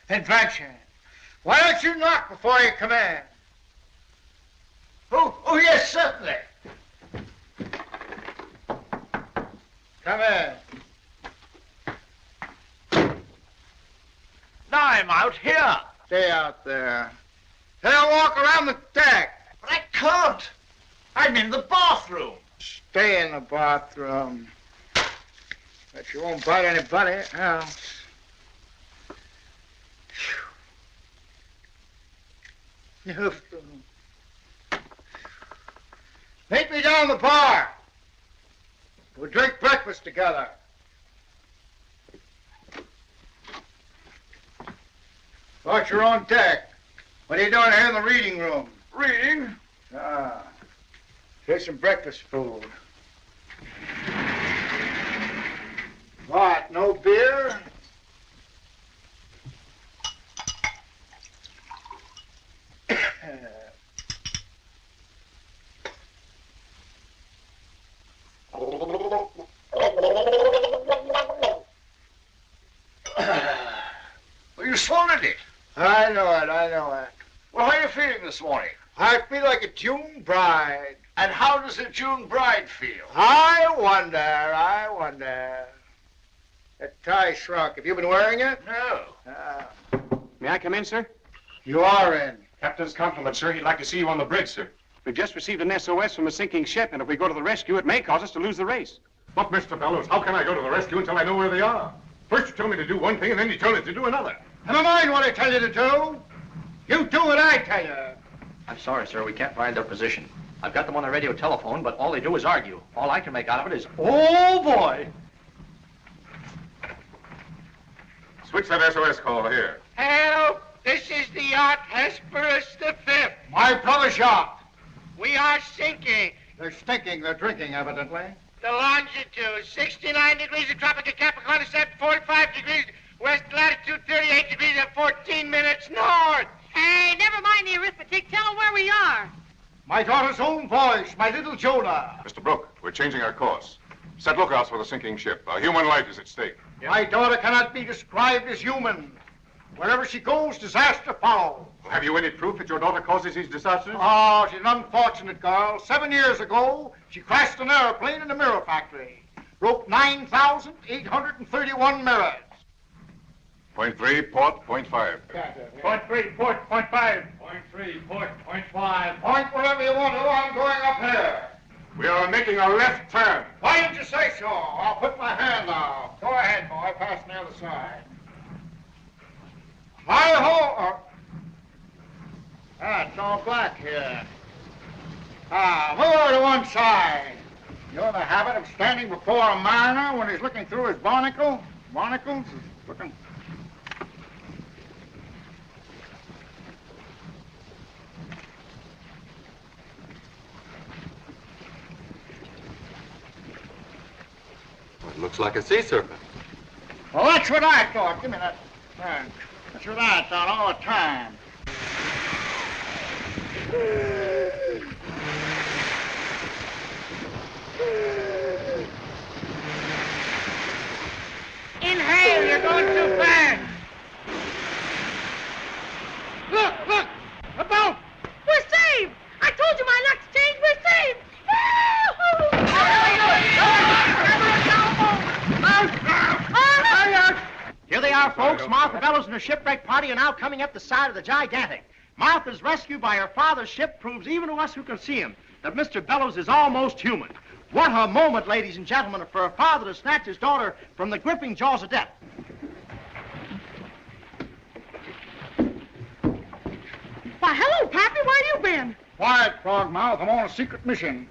Speaker 10: Adventure. Why don't you knock before you come in? Oh, yes, certainly. Come in.
Speaker 2: Now I'm out here.
Speaker 10: Stay out there. They'll walk around the deck.
Speaker 2: But I can't. I'm in the bathroom.
Speaker 10: Stay in the bathroom. Bet you won't bite anybody else. Meet me down the bar. We'll drink breakfast together. About your own deck. What are you doing here in the reading room?
Speaker 2: Reading?
Speaker 10: Ah. Here's some breakfast food. What, no beer?
Speaker 2: Well, you swallowed it.
Speaker 10: I know it.
Speaker 2: Well, how are you feeling this morning?
Speaker 10: I feel like a June bride.
Speaker 2: And how does a June bride feel?
Speaker 10: I wonder. That tie shrunk. Have you been wearing it?
Speaker 2: No.
Speaker 12: May I come in, sir?
Speaker 10: You are in.
Speaker 3: Captain's compliments, sir. He'd like to see you on the bridge, sir.
Speaker 12: We've just received an SOS from a sinking ship, and if we go to the rescue, it may cause us to lose the race.
Speaker 3: But, Mr. Bellows, how can I go to the rescue until I know where they are? First you tell me to do one thing, and then you tell me to do another.
Speaker 10: Never mind what I tell you to do. You do what I tell you.
Speaker 2: I'm sorry, sir. We can't find their position. I've got them on the radio telephone, but all they do is argue. All I can make out of it is, oh, boy.
Speaker 3: Switch that SOS call here.
Speaker 18: Help! This is the yacht Hesperus the Fifth.
Speaker 10: My brother's yacht.
Speaker 18: We are sinking.
Speaker 10: They're stinking. They're drinking, evidently.
Speaker 18: The longitude, 69 degrees of tropical Capricorn, 45 degrees west latitude, 38 degrees and 14 minutes north.
Speaker 19: Hey, never mind the arithmetic. Tell them where we are.
Speaker 10: My daughter's own voice, my little Jonah.
Speaker 3: Mr. Brooke, we're changing our course. Set lookouts for the sinking ship. A human life is at stake.
Speaker 10: My daughter cannot be described as human. Wherever she goes, disaster follows.
Speaker 3: Have you any proof that your daughter causes these disasters?
Speaker 10: Oh, she's an unfortunate girl. 7 years ago, she crashed an airplane in a mirror factory. Broke 9,831 mirrors.
Speaker 3: Point 3, port, point 5.
Speaker 10: Point 3, port, point 5.
Speaker 5: Point 3, port, point 5.
Speaker 10: Point whatever you want to. I'm going up here.
Speaker 3: We are making a left turn.
Speaker 10: Why didn't you say so? I'll put my hand out. Go ahead, boy. Pass on the other side. Hi-ho! It's all black here. Move over to one side. You're in the habit of standing before a mariner when he's looking through his barnacles? Barnacles? Looking...
Speaker 20: Looks like a sea serpent.
Speaker 10: Well, that's what I thought. Give me that. That's what I thought all the time.
Speaker 18: Inhale, you're going too fast. Look, a boat.
Speaker 19: We're saved! I told you my luck's changed. We're saved!
Speaker 2: Here they are, folks. Martha Bellows and her shipwreck party are now coming up the side of the Gigantic. Martha's rescue by her father's ship proves even to us who can see him that Mr. Bellows is almost human. What a moment, ladies and gentlemen, for a father to snatch his daughter from the gripping jaws of death.
Speaker 19: Why, hello, Pappy. Where you been?
Speaker 10: Quiet, Frogmouth. I'm on a secret mission.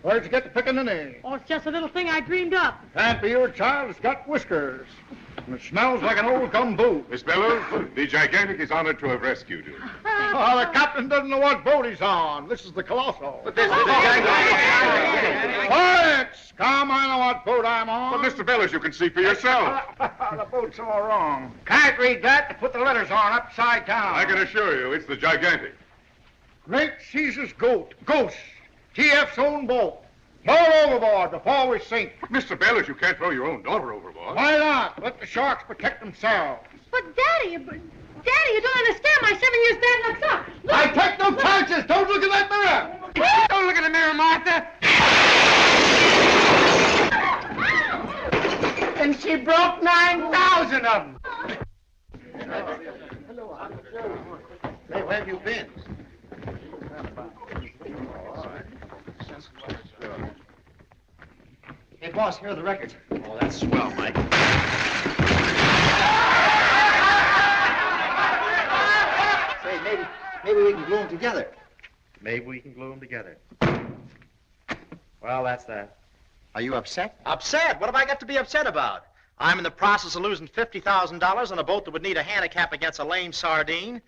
Speaker 10: Where'd you get the pickaninny?
Speaker 19: Oh, it's just a little thing I dreamed up.
Speaker 10: Can't be your child. It's got whiskers. And it smells like an old gum boot.
Speaker 21: Miss Bellows, the Gigantic is honored to have rescued you.
Speaker 10: Oh, the captain doesn't know what boat he's on. This is the Colossal.
Speaker 21: But this is the Gigantic.
Speaker 10: Quiet! Come, I know what boat I'm on.
Speaker 21: But, Mr. Bellows, you can see for yourself.
Speaker 10: The boat's all wrong. Can't read that. Put the letters on upside down.
Speaker 21: I can assure you, it's the Gigantic.
Speaker 10: Great Caesar's goat. Ghost. TF's own boat. All overboard before we sink.
Speaker 21: Mr. Bellows, you can't throw your own daughter overboard.
Speaker 10: Why not? Let the sharks protect themselves.
Speaker 19: But, Daddy, you don't understand. My 7 years bad luck's up. Look.
Speaker 10: I take no chances. Don't look in that mirror.
Speaker 18: Don't look in the mirror, Martha. And she broke 9,000 of them.
Speaker 6: Hey, where have you been?
Speaker 2: Hey, boss, here are the records. Oh, that's swell, Mike.
Speaker 6: Say, maybe we can glue them together.
Speaker 2: Maybe we can glue them together. Well, that's that.
Speaker 6: Are you upset?
Speaker 2: Upset? What have I got to be upset about? I'm in the process of losing $50,000 on a boat that would need a handicap against a lame sardine.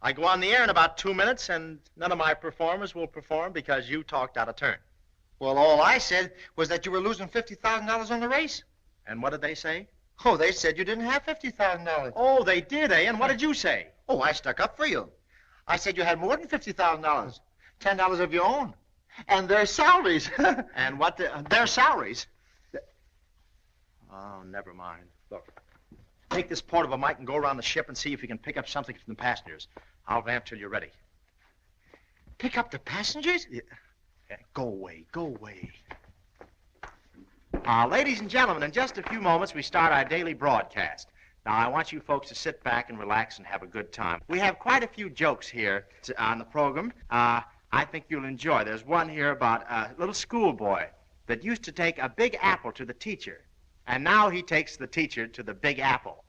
Speaker 2: I go on the air in about 2 minutes, and none of my performers will perform because you talked out of turn.
Speaker 6: Well, all I said was that you were losing $50,000 on the race.
Speaker 2: And what did they say?
Speaker 6: Oh, they said you didn't have $50,000.
Speaker 2: Oh, they did, eh? And what did you say?
Speaker 6: Oh, I stuck up for you. I said you had more than $50,000. $10 of your own. And their salaries.
Speaker 2: And what their salaries? Oh, never mind. Look, take this portable mic and go around the ship and see if you can pick up something from the passengers. I'll vamp till you're ready.
Speaker 6: Pick up the passengers?
Speaker 2: Yeah. Go away, go away. Ladies and gentlemen, in just a few moments, we start our daily broadcast. Now, I want you folks to sit back and relax and have a good time. We have quite a few jokes here on the program. I think you'll enjoy. There's one here about a little schoolboy that used to take a big apple to the teacher, and now he takes the teacher to the Big Apple.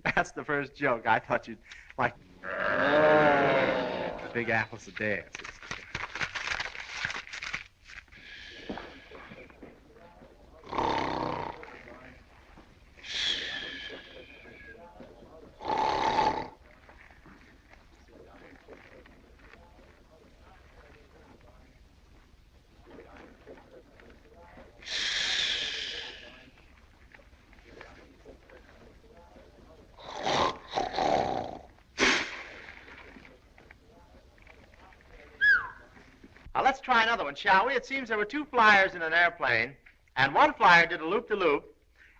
Speaker 2: That's the first joke. I thought you'd like... The Big Apple's a dance. Let's try another one, shall we? It seems there were two flyers in an airplane, and one flyer did a loop-de-loop,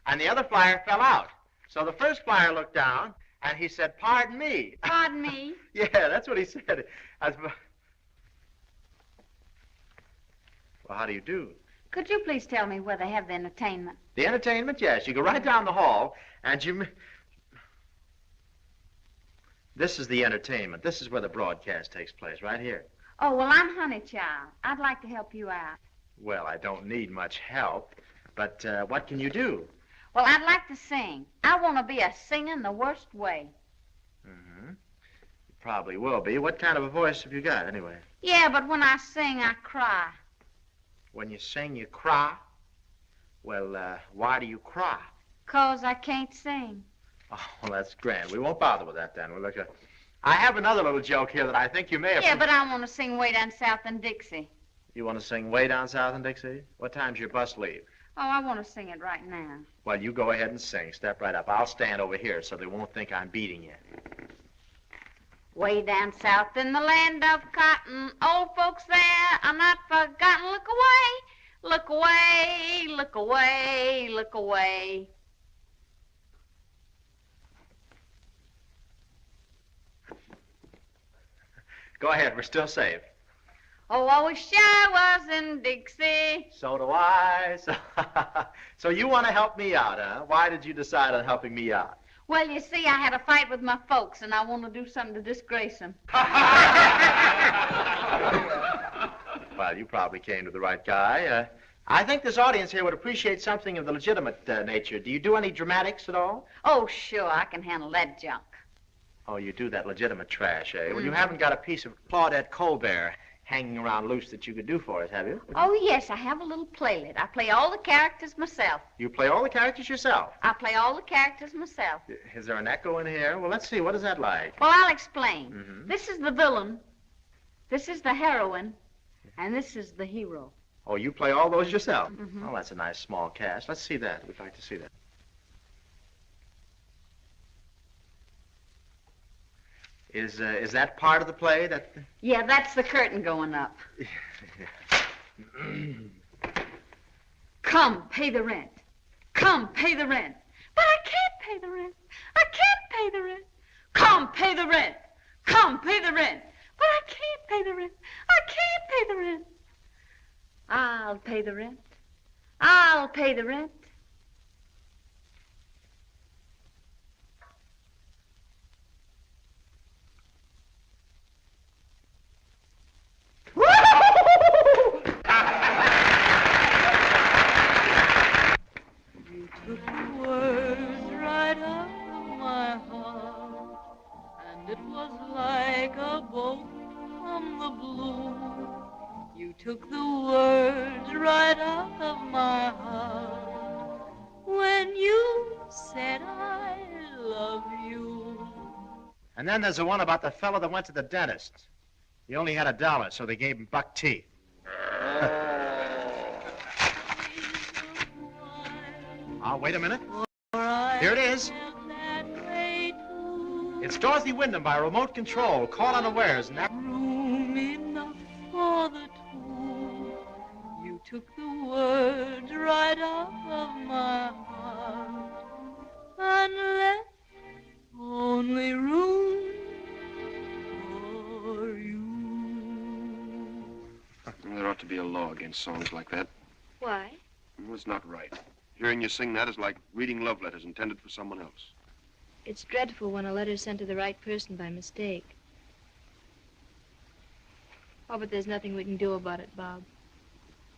Speaker 2: and the other flyer fell out. So the first flyer looked down, and he said, "Pardon me."
Speaker 19: Pardon me?
Speaker 2: Yeah, that's what he said. Well, how do you do?
Speaker 19: Could you please tell me where they have the entertainment?
Speaker 2: The entertainment? Yes. You go right down the hall, and you... This is the entertainment. This is where the broadcast takes place, right here.
Speaker 19: Oh, well, I'm Honey Child. I'd like to help you out.
Speaker 2: Well, I don't need much help, but what can you do?
Speaker 19: Well, I'd like to sing. I want to be a singing the worst way.
Speaker 2: Mm-hmm. You probably will be. What kind of a voice have you got, anyway?
Speaker 19: Yeah, but when I sing, I cry.
Speaker 2: When you sing, you cry? Well, why do you cry?
Speaker 19: 'Cause I can't sing.
Speaker 2: Oh, well, that's grand. We won't bother with that, then. We'll look at... I have another little joke here that I think you may have...
Speaker 19: Yeah, but I want to sing way down south in Dixie.
Speaker 2: You want to sing way down south in Dixie? What time's your bus leave?
Speaker 20: Oh, I want to sing it right now.
Speaker 2: Well, you go ahead and sing. Step right up. I'll stand over here so they won't think I'm beating you.
Speaker 20: Way down south in the land of cotton, old folks there are not forgotten. Look away, look away, look away, look away.
Speaker 2: Go ahead. We're still safe.
Speaker 20: Oh, I wish I was in Dixie.
Speaker 2: So do I. So you want to help me out, huh? Why did you decide on helping me out?
Speaker 20: Well, you see, I had a fight with my folks, and I want to do something to disgrace them.
Speaker 2: Well, you probably came to the right guy. I think this audience here would appreciate something of the legitimate nature. Do you do any dramatics at all?
Speaker 20: Oh, sure, I can handle that junk.
Speaker 2: Oh, you do that legitimate trash, eh? Well, you haven't got a piece of Claudette Colbert hanging around loose that you could do for us, have you?
Speaker 20: Oh, yes, I have a little playlet. I play all the characters myself.
Speaker 2: You play all the characters yourself?
Speaker 20: I play all the characters myself.
Speaker 2: Is there an echo in here? Well, let's see. What is that like?
Speaker 20: Well, I'll explain.
Speaker 2: Mm-hmm.
Speaker 20: This is the villain, this is the heroine, and this is the hero.
Speaker 2: Oh, you play all those yourself?
Speaker 20: Mm-hmm.
Speaker 2: Oh, that's a nice small cast. Let's see that. We'd like to see that. Is that part of the play?
Speaker 20: Yeah, that's the curtain going up. Come, pay the rent. Come, pay the rent. But I can't pay the rent. I can't pay the rent. Come, pay the rent. Come, pay the rent. But I can't pay the rent. I can't pay the rent. I'll pay the rent. I'll pay the rent.
Speaker 9: You took words right out of my heart, and it was like a bolt from the blue. You took the words right out of my heart when you said I love you.
Speaker 6: And then there's the one about the fellow that went to the dentist. He only had $1, so they gave him buck teeth. Oh, wait a minute. Here it is. It's Dorothy Wyndham by remote control. Caught unawares.
Speaker 9: Room enough for the two. You took the words right out of my heart and left only room for you.
Speaker 3: There ought to be a law against songs like that.
Speaker 17: Why?
Speaker 3: Well, it's not right. Hearing you sing that is like reading love letters intended for someone else.
Speaker 17: It's dreadful when a letter's sent to the right person by mistake. Oh, but there's nothing we can do about it, Bob.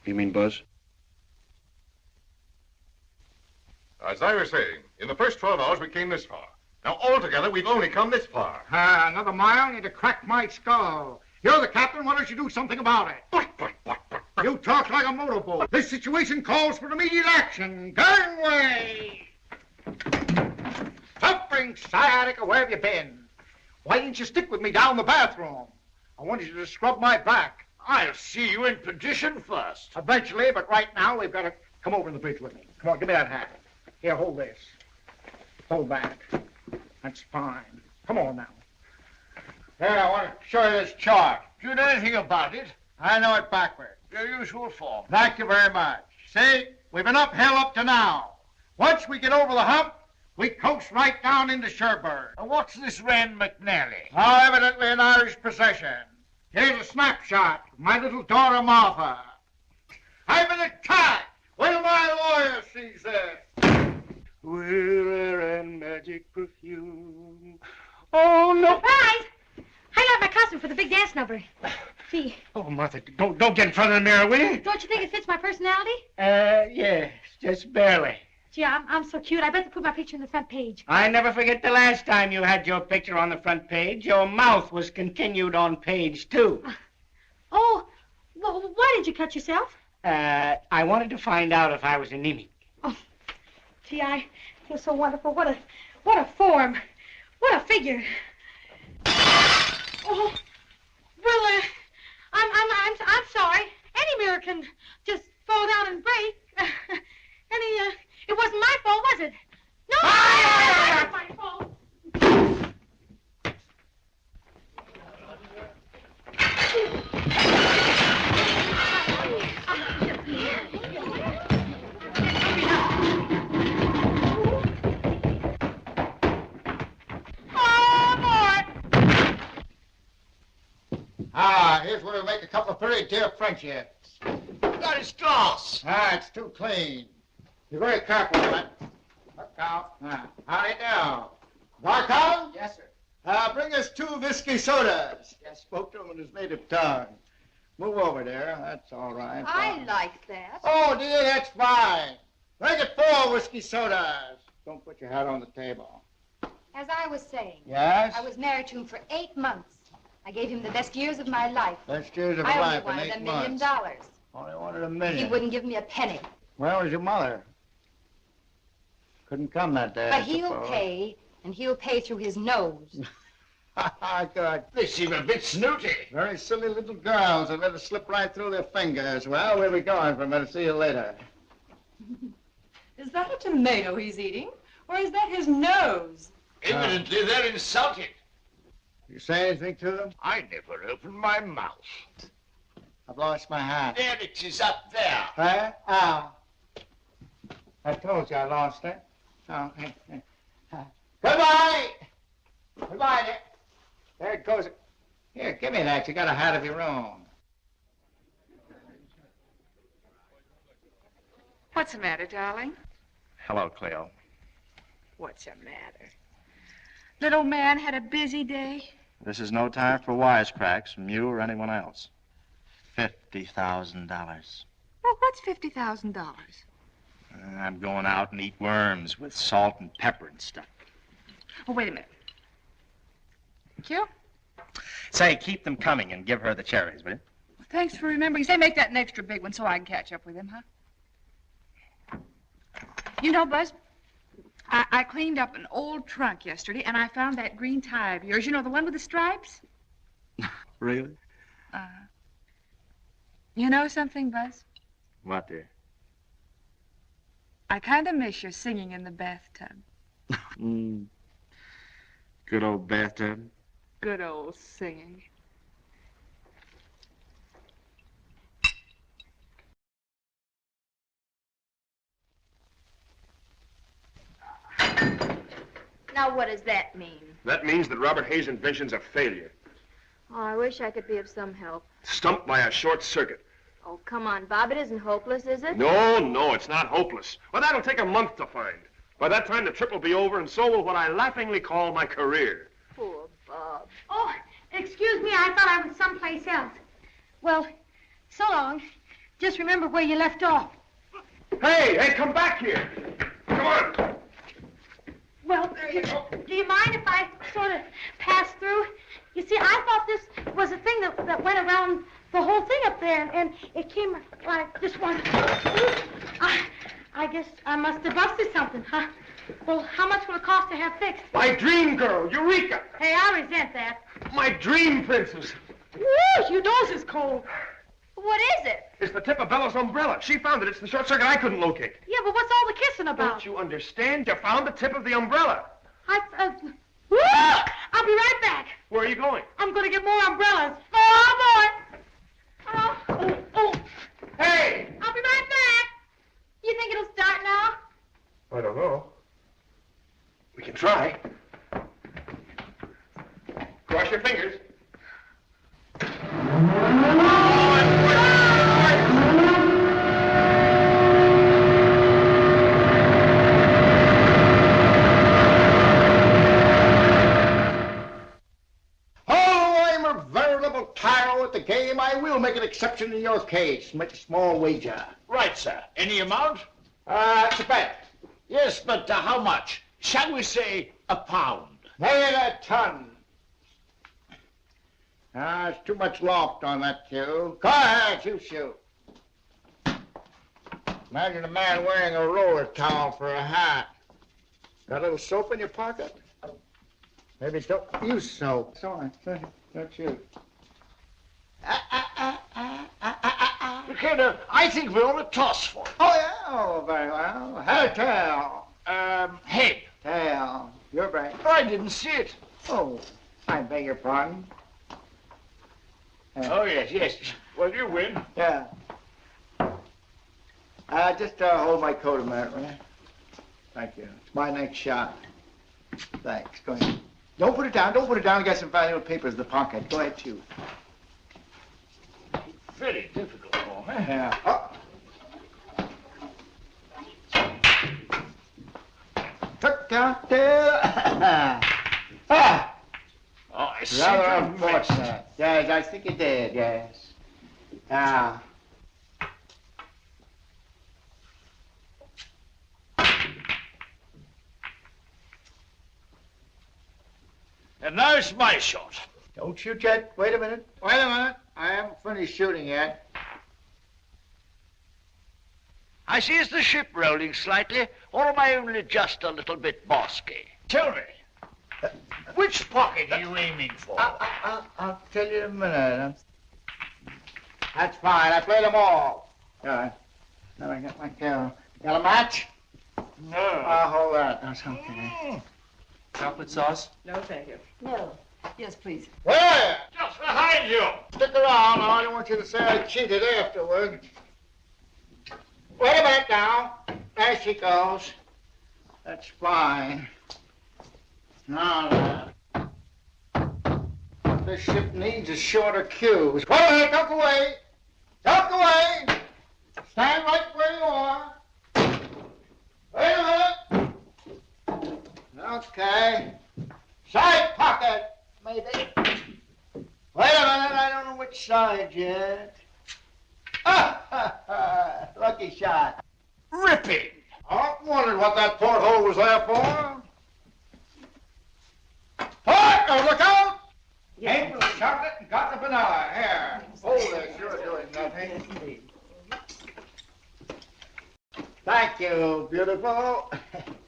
Speaker 3: You mean Buzz?
Speaker 21: As I was saying, in the first 12 hours we came this far. Now, altogether, we've only come this far.
Speaker 10: Another mile and to crack my skull. You're the captain. Why don't you do something about it? You talk like a motorboat. This situation calls for immediate action. Gangway! Suffering sciatica, where have you been? Why didn't you stick with me down the bathroom? I wanted you to scrub my back. I'll see you in position first. Eventually, but right now we've got to come over the bridge with me. Come on, give me that hat. Here, hold this. Hold that. That's fine. Come on now. Here, I want to show you this chart. Do you know anything about it? I know it backwards. Your usual form. Thank you very much. See, we've been uphill up to now. Once we get over the hump, we coast right down into Cherbourg. What's this Rand McNally? Oh, evidently an Irish possession. Here's a snapshot of my little daughter Martha. I've been attacked. Wait till my lawyer sees this.
Speaker 5: Wheeler and magic perfume. Oh, no.
Speaker 19: Surprise! I got my costume for the big dance number. Gee.
Speaker 5: Oh, Martha, don't get in front of the mirror, will you?
Speaker 19: Don't you think it fits my personality?
Speaker 5: Yes, just barely.
Speaker 19: Gee, I'm so cute. I better put my picture on the front page.
Speaker 11: I never forget the last time you had your picture on the front page. Your mouth was continued on page 2.
Speaker 19: Oh, well, why did you cut yourself?
Speaker 11: I wanted to find out if I was anemic.
Speaker 19: Oh, gee, I feel so wonderful. What a form. What a figure. Oh, well, I'm sorry. Any mirror can just fall down and break.
Speaker 7: Here's where we make a couple of very dear friendships.
Speaker 10: That is glass.
Speaker 7: It's too clean. Be very careful with it. Look out. Howdy now. Barcon?
Speaker 10: Yes, sir.
Speaker 7: Bring us 2 whiskey sodas. I spoke to him in his native tongue. Move over there. That's all right.
Speaker 8: I like that.
Speaker 7: Oh, dear, that's fine. Make it 4 whiskey sodas. Don't put your hat on the table.
Speaker 4: As I was saying.
Speaker 7: Yes?
Speaker 4: I was married to him for 8 months. I gave him the best years of my life.
Speaker 7: Best years of
Speaker 4: I
Speaker 7: life
Speaker 4: only
Speaker 7: in
Speaker 4: wanted
Speaker 7: 8
Speaker 4: $1 million.
Speaker 7: months. Only wanted $1 million.
Speaker 4: He wouldn't give me a penny.
Speaker 7: Where was your mother? Couldn't come that day.
Speaker 4: But
Speaker 7: I
Speaker 4: he'll
Speaker 7: suppose.
Speaker 4: pay, and he'll pay through his nose.
Speaker 7: Good.
Speaker 10: They seem a bit snooty.
Speaker 7: Very silly little girls that let it slip right through their fingers. Well, we'll be going for a minute. See you later.
Speaker 20: Is that a tomato he's eating? Or is that his nose?
Speaker 10: Evidently, they're insulted.
Speaker 7: You say anything to them?
Speaker 10: I never opened my mouth.
Speaker 7: I've lost my hat.
Speaker 10: There it is up there.
Speaker 7: Huh? I told you I lost it. Oh, Goodbye! Goodbye, Dick. There it goes. Here, give me that. You got a hat of your own.
Speaker 8: What's the matter, darling?
Speaker 2: Hello, Cleo.
Speaker 8: What's the matter? Little man had a busy day.
Speaker 2: This is no time for wisecracks from you or anyone else. $50,000.
Speaker 8: Well, what's $50,000?
Speaker 2: I'm going out and eat worms with salt and pepper and stuff.
Speaker 8: Oh, wait a minute. Q?
Speaker 2: Say, keep them coming and give her the cherries, will you?
Speaker 8: Thanks for remembering. Say, make that an extra big one so I can catch up with him, huh? You know, Buzz, I cleaned up an old trunk yesterday, and I found that green tie of yours. You know, the one with the stripes?
Speaker 2: Really?
Speaker 8: You know something, Buzz?
Speaker 2: What, dear?
Speaker 8: I kind of miss your singing in the bathtub.
Speaker 2: Good old bathtub.
Speaker 8: Good old singing.
Speaker 17: Now, what does that mean?
Speaker 3: That means that Robert Hayes' invention's a failure.
Speaker 17: Oh, I wish I could be of some help.
Speaker 3: Stumped by a short circuit.
Speaker 17: Oh, come on, Bob. It isn't hopeless, is it?
Speaker 3: No, it's not hopeless. Well, that'll take a month to find. By that time, the trip will be over, and so will what I laughingly call my career.
Speaker 17: Poor Bob.
Speaker 19: Oh, excuse me, I thought I was someplace else. Well, so long. Just remember where you left off.
Speaker 3: Hey, come back here. Come on.
Speaker 19: Well, do you mind if I sort of pass through? You see, I thought this was a thing that went around the whole thing up there, and it came like this one. I guess I must have busted something, huh? Well, how much will it cost to have fixed?
Speaker 3: My dream girl, Eureka.
Speaker 19: Hey, I resent that.
Speaker 3: My dream princess.
Speaker 19: Woo, your nose is cold.
Speaker 17: What is it?
Speaker 3: It's the tip of Bellows' umbrella. She found it. It's the short circuit I couldn't locate.
Speaker 19: Yeah, but what's all the kissing about?
Speaker 3: Don't you understand? You found the tip of the umbrella.
Speaker 19: Woo! I'll be right back.
Speaker 3: Where are you going?
Speaker 19: I'm going to get more umbrellas. Oh, boy. Oh.
Speaker 3: Hey!
Speaker 19: I'll be right back. You think it'll start now?
Speaker 3: I don't know. We can try. Cross your fingers.
Speaker 7: Game, I will make an exception in your case. Make a small wager.
Speaker 10: Right, sir. Any amount?
Speaker 7: It's a bet.
Speaker 10: Yes, but how much? Shall we say a pound?
Speaker 7: Hey, a ton. It's too much loft on that cue. Go ahead, you shoot. Imagine a man wearing a roller towel for a hat. Got a little soap in your pocket? Maybe don't use soap. So don't shoot.
Speaker 10: Ricardo, I think we're on a toss for it.
Speaker 7: Oh, yeah? Oh, very well. Head or tail?
Speaker 10: Head.
Speaker 7: Tail. You're right.
Speaker 10: I didn't see it.
Speaker 7: Oh, I beg your pardon.
Speaker 10: Oh, yes. Well, you win.
Speaker 7: Yeah. Just hold my coat a minute, will you? Thank you. It's my next shot. Thanks. Go ahead. Don't put it down. I got some valuable papers in the pocket. Go ahead, shoot.
Speaker 10: very difficult for me.
Speaker 7: Yeah. Oh. Took out there. Ah!
Speaker 10: Oh, I see.
Speaker 7: Rather unfortunate. Yes, I think you did, yes. Now.
Speaker 10: And now it's my shot.
Speaker 7: Don't shoot yet. Wait a minute. Wait a minute. I haven't finished shooting yet.
Speaker 10: I see is the ship rolling slightly, or am I only just a little bit bosky? Tell me, which pocket are you aiming for?
Speaker 7: I'll tell you in a minute. That's fine. I played them all. All right. Now I got my camera. Got a match?
Speaker 10: No.
Speaker 7: I'll hold that. That's okay.
Speaker 6: Chocolate sauce?
Speaker 8: No, thank you.
Speaker 20: No.
Speaker 8: Yes, please.
Speaker 7: Where?
Speaker 10: Just behind you.
Speaker 7: Stick around. I don't want you to say I cheated afterward. Wait a minute now. There she goes. That's fine. Now, this ship needs a shorter cue. Wait a minute. Don't go away. Don't go away. Stand right where you are. Wait a minute. Okay. Side pocket, maybe. Wait a minute. I don't know which side yet. Lucky shot.
Speaker 10: Ripping.
Speaker 7: I wondered what that porthole was there for. Port, look out! Came for the chocolate and got the vanilla. Here. Hold this. You're doing nothing. Thank you, beautiful.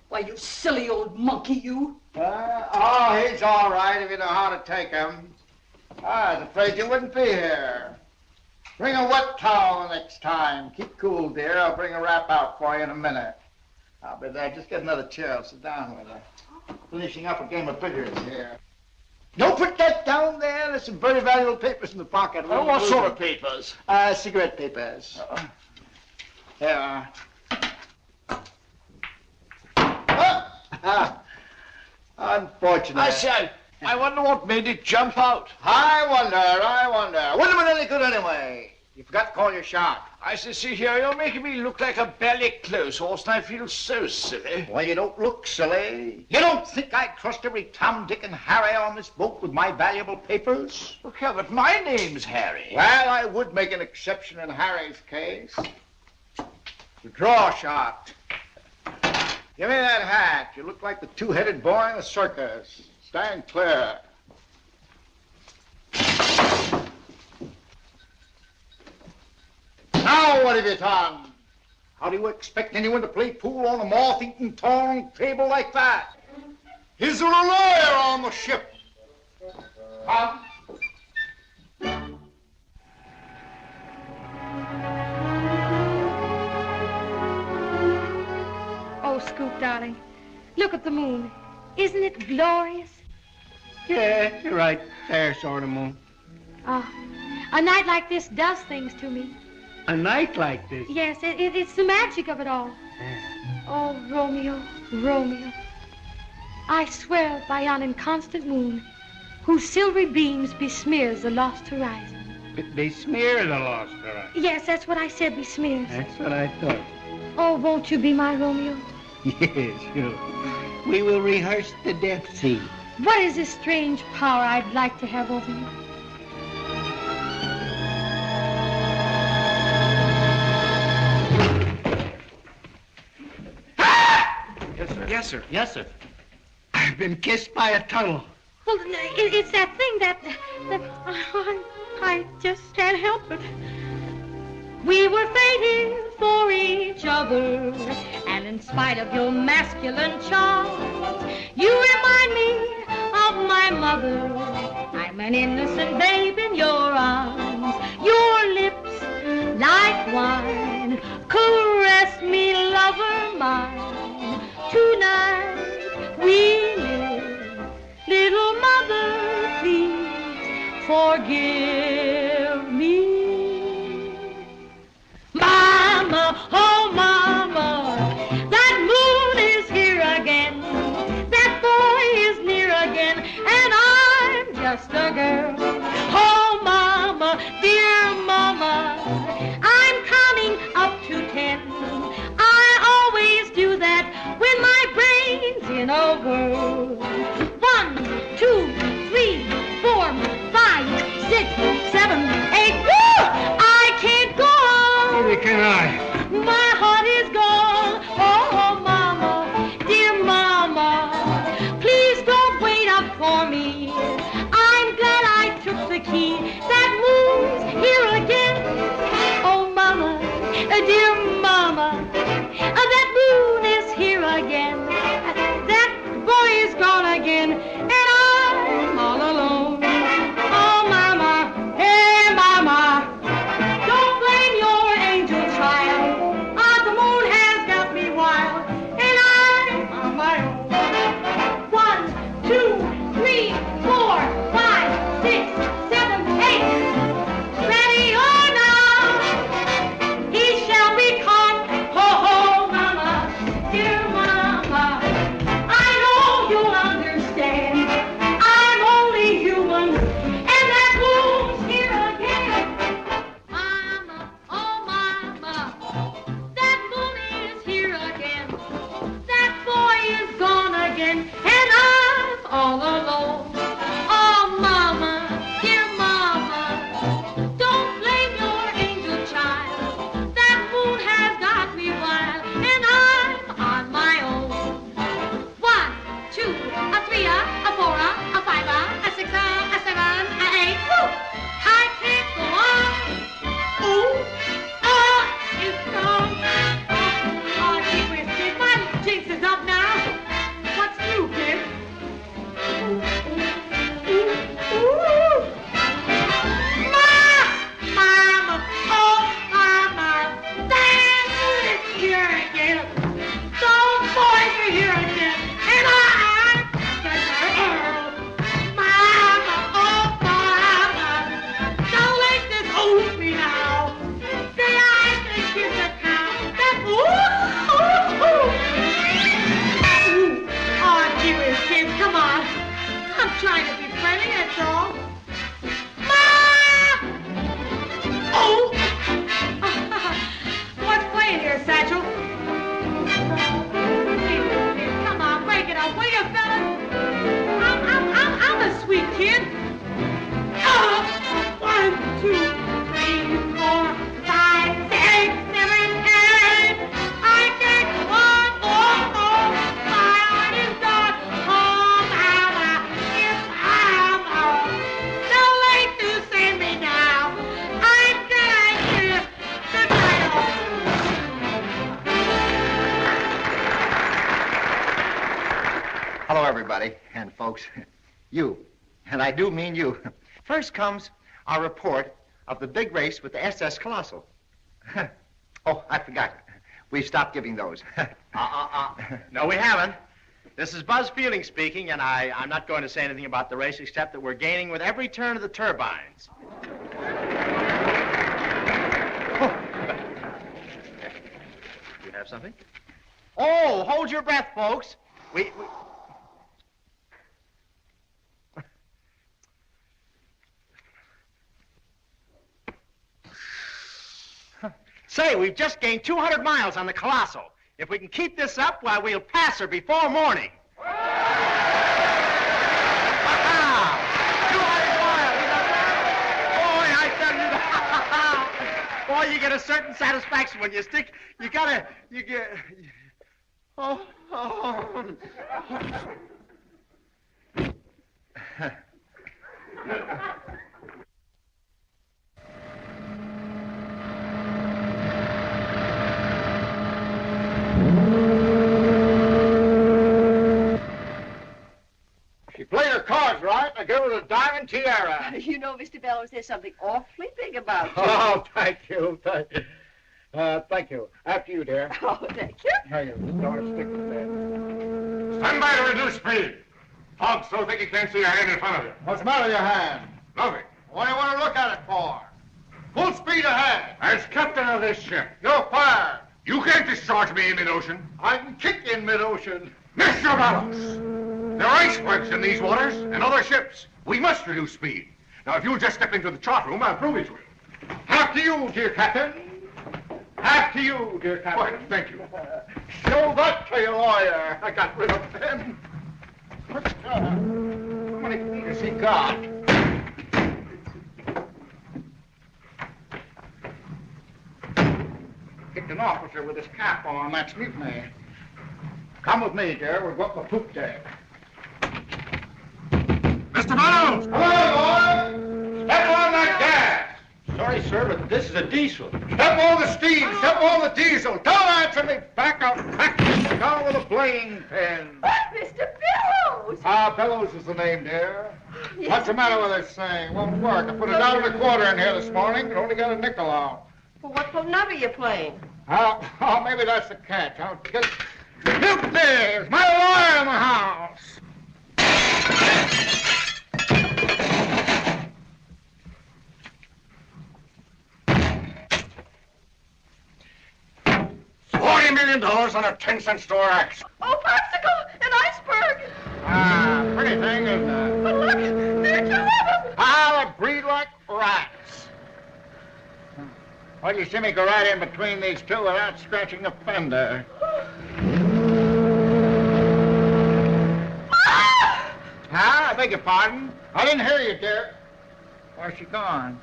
Speaker 20: Why, you silly old monkey, you.
Speaker 7: Oh, he's all right if you know how to take him. I was afraid you wouldn't be here. Bring a wet towel the next time. Keep cool, dear. I'll bring a wrap out for you in a minute. I'll be there. Just get another chair. I'll sit down with her. Finishing up a game of billiards here. Don't put that down there. There's some very valuable papers in the pocket.
Speaker 10: Oh, what sort of papers?
Speaker 7: Cigarette papers. Here. Unfortunate.
Speaker 10: I say, I wonder what made it jump out.
Speaker 7: I wonder. Wouldn't have been any good anyway. You forgot to call your shot.
Speaker 10: I see here, you're making me look like a belly clothes horse, and I feel so silly.
Speaker 7: Well, you don't look silly. You don't think I'd trust every Tom, Dick, and Harry on this boat with my valuable papers?
Speaker 10: Look here, but my name's Harry.
Speaker 7: Well, I would make an exception in Harry's case. The draw shot. Give me that hat. You look like the two-headed boy in the circus. Stand clear. Now what have you done? How do you expect anyone to play pool on a moth-eaten torn table like that? Is there a lawyer on the ship? Come.
Speaker 19: Oh, Scoop, darling, look at the moon. Isn't it glorious?
Speaker 7: Yeah, you're right. There, sort of moon.
Speaker 19: Oh, a night like this does things to me.
Speaker 7: A night like this?
Speaker 19: Yes, it's the magic of it all. Oh, Romeo, Romeo. I swear by yon inconstant moon, whose silvery beams besmears the lost horizon.
Speaker 7: Besmear the lost horizon?
Speaker 19: Yes, that's what I said, besmears.
Speaker 7: That's what I thought.
Speaker 19: Oh, won't you be my Romeo?
Speaker 7: Yes, sure. We will rehearse the death scene.
Speaker 19: What is this strange power I'd like to have over you?
Speaker 7: Yes, sir. Yes, sir. Yes, sir. I've been kissed by a tunnel.
Speaker 19: Well, it's that thing that I just can't help it. We were fated for each other, and in spite of your masculine charms, you remind me of my mother. I'm an innocent babe in your arms. Your lips, like wine, caress me, lover mine. Tonight we live. Little mother, please forgive me. Mama, oh mama, that moon is here again. That boy is near again, and I'm just a girl. Oh mama, dear mama,
Speaker 9: key. That moon's here again. Oh, Mama, dear Mama, that moon is here again. That boy is gone again, and I'm all alone. Oh, Mama, hey, Mama, don't blame your angel child. The moon has got me wild, and I'm on my own. 1, 2, 3, 4, 5, 6, 7, 8. Ready or not, he shall be caught. Ho, ho, Mama, dear Mama, I know you'll understand. I'm only human, and that moon's here again. Mama, oh Mama, that moon is here again. That boy is gone again, and I'm all alone. Oh Mama, dear Mama, don't blame your angel child. That moon has got me wild, and I'm on my own. 1, 2, 3, 4, 5, 6, 7, 8. Woo! I can't go on. Ooh, it's gone. Oh, gee whiz, kid, my jinx is up now. What's new, kid? Ooh. Mama, oh, Mama, that moon is here again. Those boys are here again, and Mama, oh, Mama, don't let this old me now. Say I can kiss a cow. That Oh, gee whiz, kids, come on. I'm trying to be friendly, that's all. Oh! What's playing here, Satchel? Come on, break it up, will you, fellas? I'm a sweet kid. 1, 2, 3, 4, 5, 6, 7, 8. I can't go on. Oh, my heart is gone. Oh, Mama, it's Mama. Don't wait to send me now. I'm dying here. Good night, all.
Speaker 6: Hello, everybody, and folks, you, and I do mean you. First comes our report of the big race with the SS Colossal. Oh, I forgot. We've stopped giving those.
Speaker 2: No, we haven't. This is Buzz Fielding speaking, and I'm not going to say anything about the race except that we're gaining with every turn of the turbines. You have something? Oh, hold your breath, folks. We... Say, we've just gained 200 miles on the Colossal. If we can keep this up, why, we'll pass her before morning. 200 miles, you know that? Boy, I tell you, boy, you get a certain satisfaction when you stick. You get. Oh.
Speaker 7: She played her cards right. I gave her the diamond tiara.
Speaker 17: You know, Mr. Bellows, there's something awfully big about you.
Speaker 7: Oh, thank you. Thank you. After you, dear.
Speaker 17: Oh, thank you.
Speaker 7: Here you don't stick with that.
Speaker 21: Stand by to reduce speed. Fog so thick you can't see your hand in front of you.
Speaker 7: What's the matter with your hand?
Speaker 21: Nothing.
Speaker 7: What do you want to look at it for? Full speed ahead.
Speaker 21: As captain of this ship,
Speaker 7: You're fired.
Speaker 21: you can't discharge me in mid-ocean.
Speaker 7: I can kick you in mid-ocean.
Speaker 21: Mr. Bellows, there are icebergs in these waters and other ships. We must reduce speed. Now, if you'll just step into the chart room, I'll prove it to you.
Speaker 7: After you, dear Captain. After you, dear Captain.
Speaker 21: Why, thank you.
Speaker 7: Show that to your lawyer. I got rid of him. How many feet has he got? Kicked an officer with his cap on. That's mutiny. Come with me, dear. We'll go up the poop deck.
Speaker 21: Mr. Bellows!
Speaker 7: Hello, boy! Step
Speaker 10: sorry, sir, but this is a diesel.
Speaker 7: Step on the steam, step on the diesel. Don't answer me back. I'll crack this skull with a blaying pin.
Speaker 20: Mr. Bellows!
Speaker 7: Bellows is the name, dear. What's the matter with this thing? Won't work. I put $1.25 in here this morning, but only got a nickel out.
Speaker 20: Well, what number are you playing?
Speaker 7: Oh, maybe that's the catch. I'll get... Look, there's my lawyer in the house. $40 million on a 10-cent store axe.
Speaker 20: Oh, popsicle! An iceberg!
Speaker 7: Pretty thing, isn't it?
Speaker 20: But look, there are 2 of them!
Speaker 7: They breed like rats. Well, you see me go right in between these two without scratching a fender. I beg your pardon? I didn't hear you, dear. Where's she gone?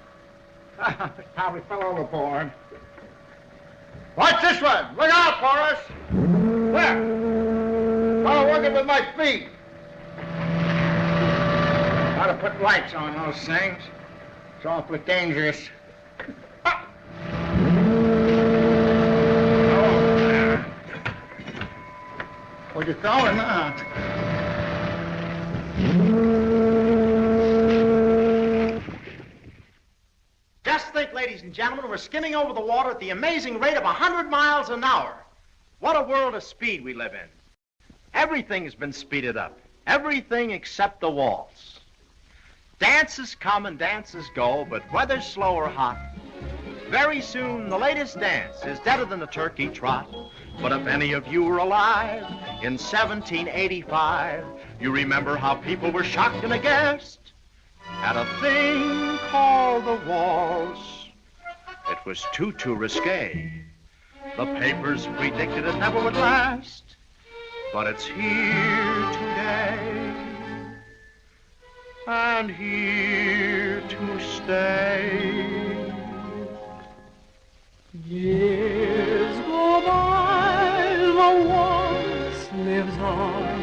Speaker 7: Probably fell overboard. Watch this one. Look out for us. Where? I'm working with my feet. Got to put lights on those things. It's awfully dangerous. What'd you call him, huh?
Speaker 2: Just think, ladies and gentlemen, we're skimming over the water at the amazing rate of 100 miles an hour. What a world of speed we live in. Everything's been speeded up. Everything except the waltz. Dances come and dances go, but whether slow or hot, very soon the latest dance is deader than the turkey trot. But if any of you were alive in 1785, you remember how people were shocked and aghast at a thing called the waltz. It was too risque. The papers predicted it never would last, but it's here today and here to stay.
Speaker 15: Years go by, the waltz lives on.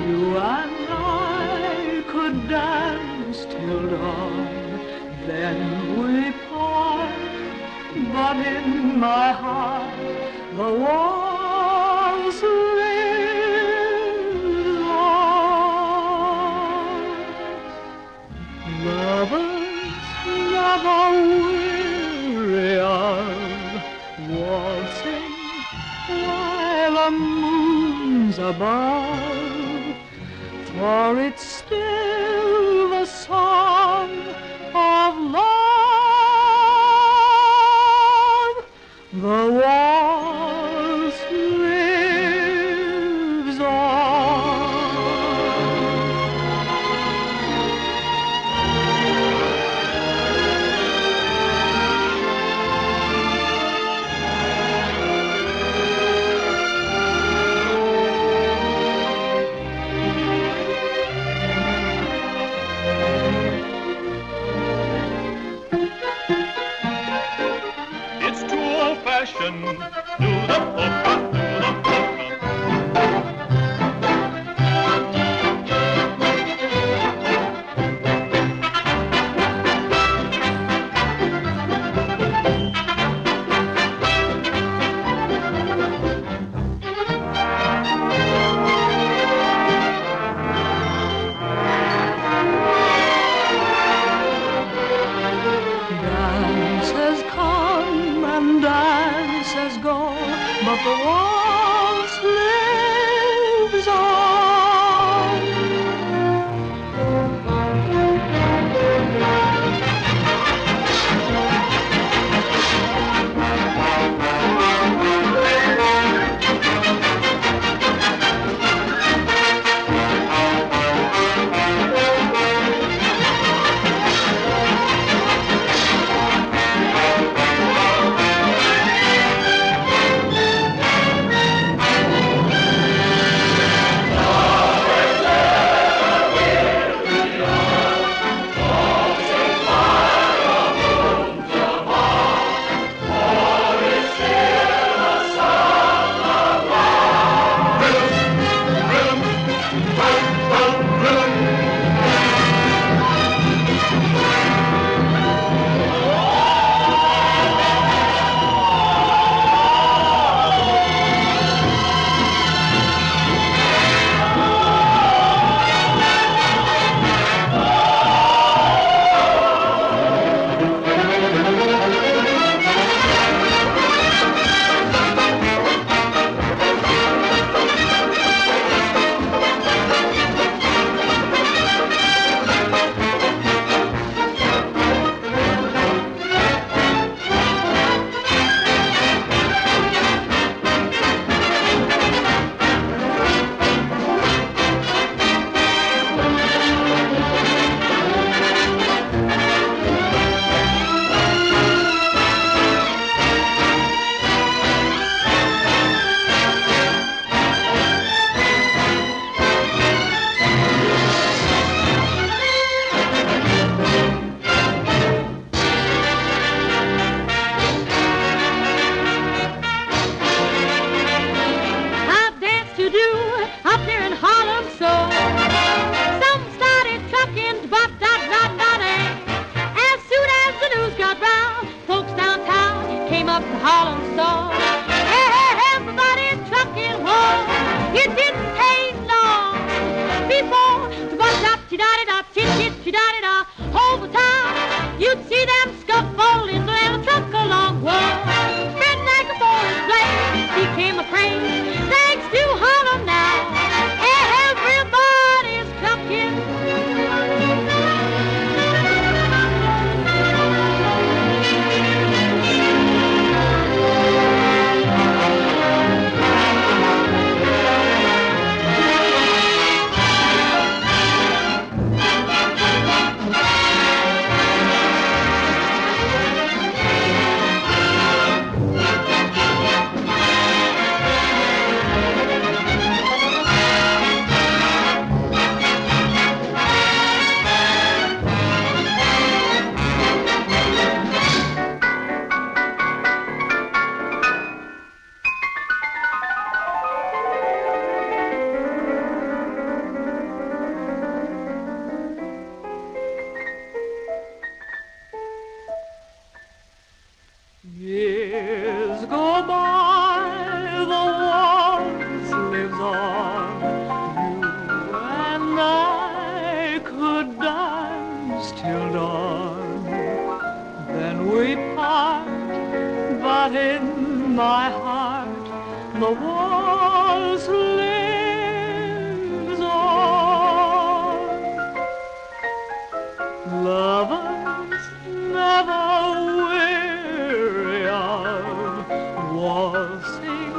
Speaker 15: You and I could dance till dawn, then we part. But in my heart, the waltz lives on. Lovers never weary of waltzing while the moon's above, for it's still the song of love. The waltz lives on.
Speaker 1: It's too old-fashioned. Do the polka, do the polka.
Speaker 15: Dances come and dances go, but the waltz lives on.
Speaker 9: Colossal. Everybody trucking was. It didn't take long before the ba-da-da-da-da, tit-tit-da-da-da, all the time you'd see them scuffling down the truck along. Well, Fred Nagabori's blade became a craze. Thanks to Hollow now, everybody's trucking.
Speaker 15: Years go by, the waltz lives on. You and I could dance till dawn. Then we part, but in my heart the waltz lives on. Lovers never waltzing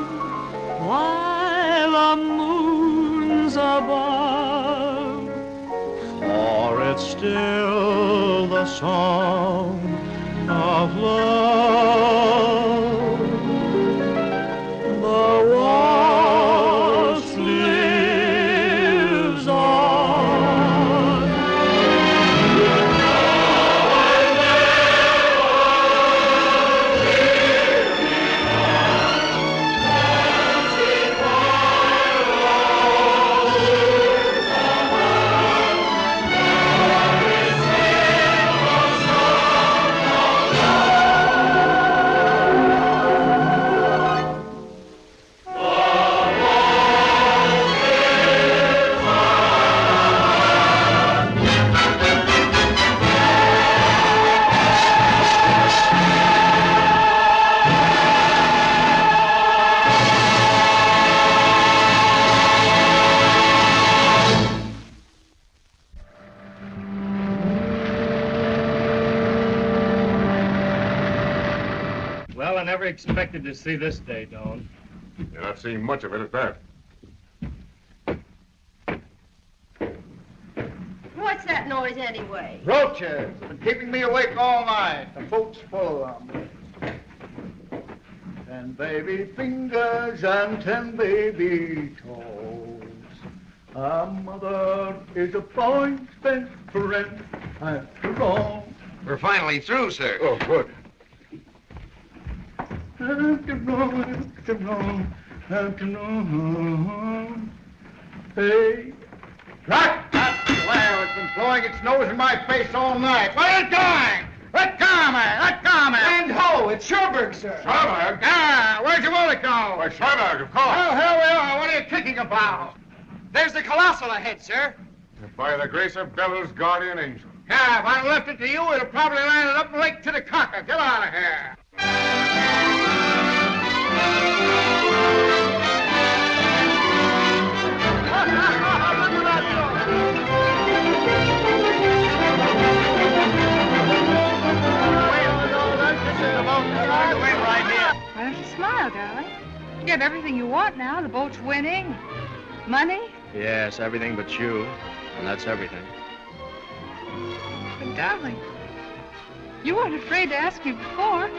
Speaker 15: while the moon's above, for it's still the song of love. The waltz lives on.
Speaker 14: Well, I never expected to see this day, Doan.
Speaker 21: You're not seeing much of it at that.
Speaker 17: What's that noise anyway?
Speaker 7: Roaches. Been keeping me awake all night. The boat's full of them. 10 baby fingers and 10 baby toes. A mother is a boy's best friend after all.
Speaker 21: We're finally through, sir. Oh, good.
Speaker 7: Hey, drat that flare! It's been blowing its nose in my face all night. What are you doing? Let go, man! Let go, man! And ho! It's Sherberg, sir.
Speaker 21: Sherberg?
Speaker 7: Ah, where'd your wallet go?
Speaker 21: Why, Sherberg, of course.
Speaker 7: Oh, hell we are. What are you kicking about?
Speaker 11: There's the Colossal ahead, sir.
Speaker 21: By the grace of Bellows' guardian angel.
Speaker 7: Yeah, if I'd left it to you, it'd have probably landed up Lake Titicaca. Get out of here.
Speaker 8: Why don't you smile, darling? You get everything you want now. The boat's winning. Money.
Speaker 2: Yes, everything but you. And that's everything.
Speaker 8: But, darling, you weren't afraid to ask me before.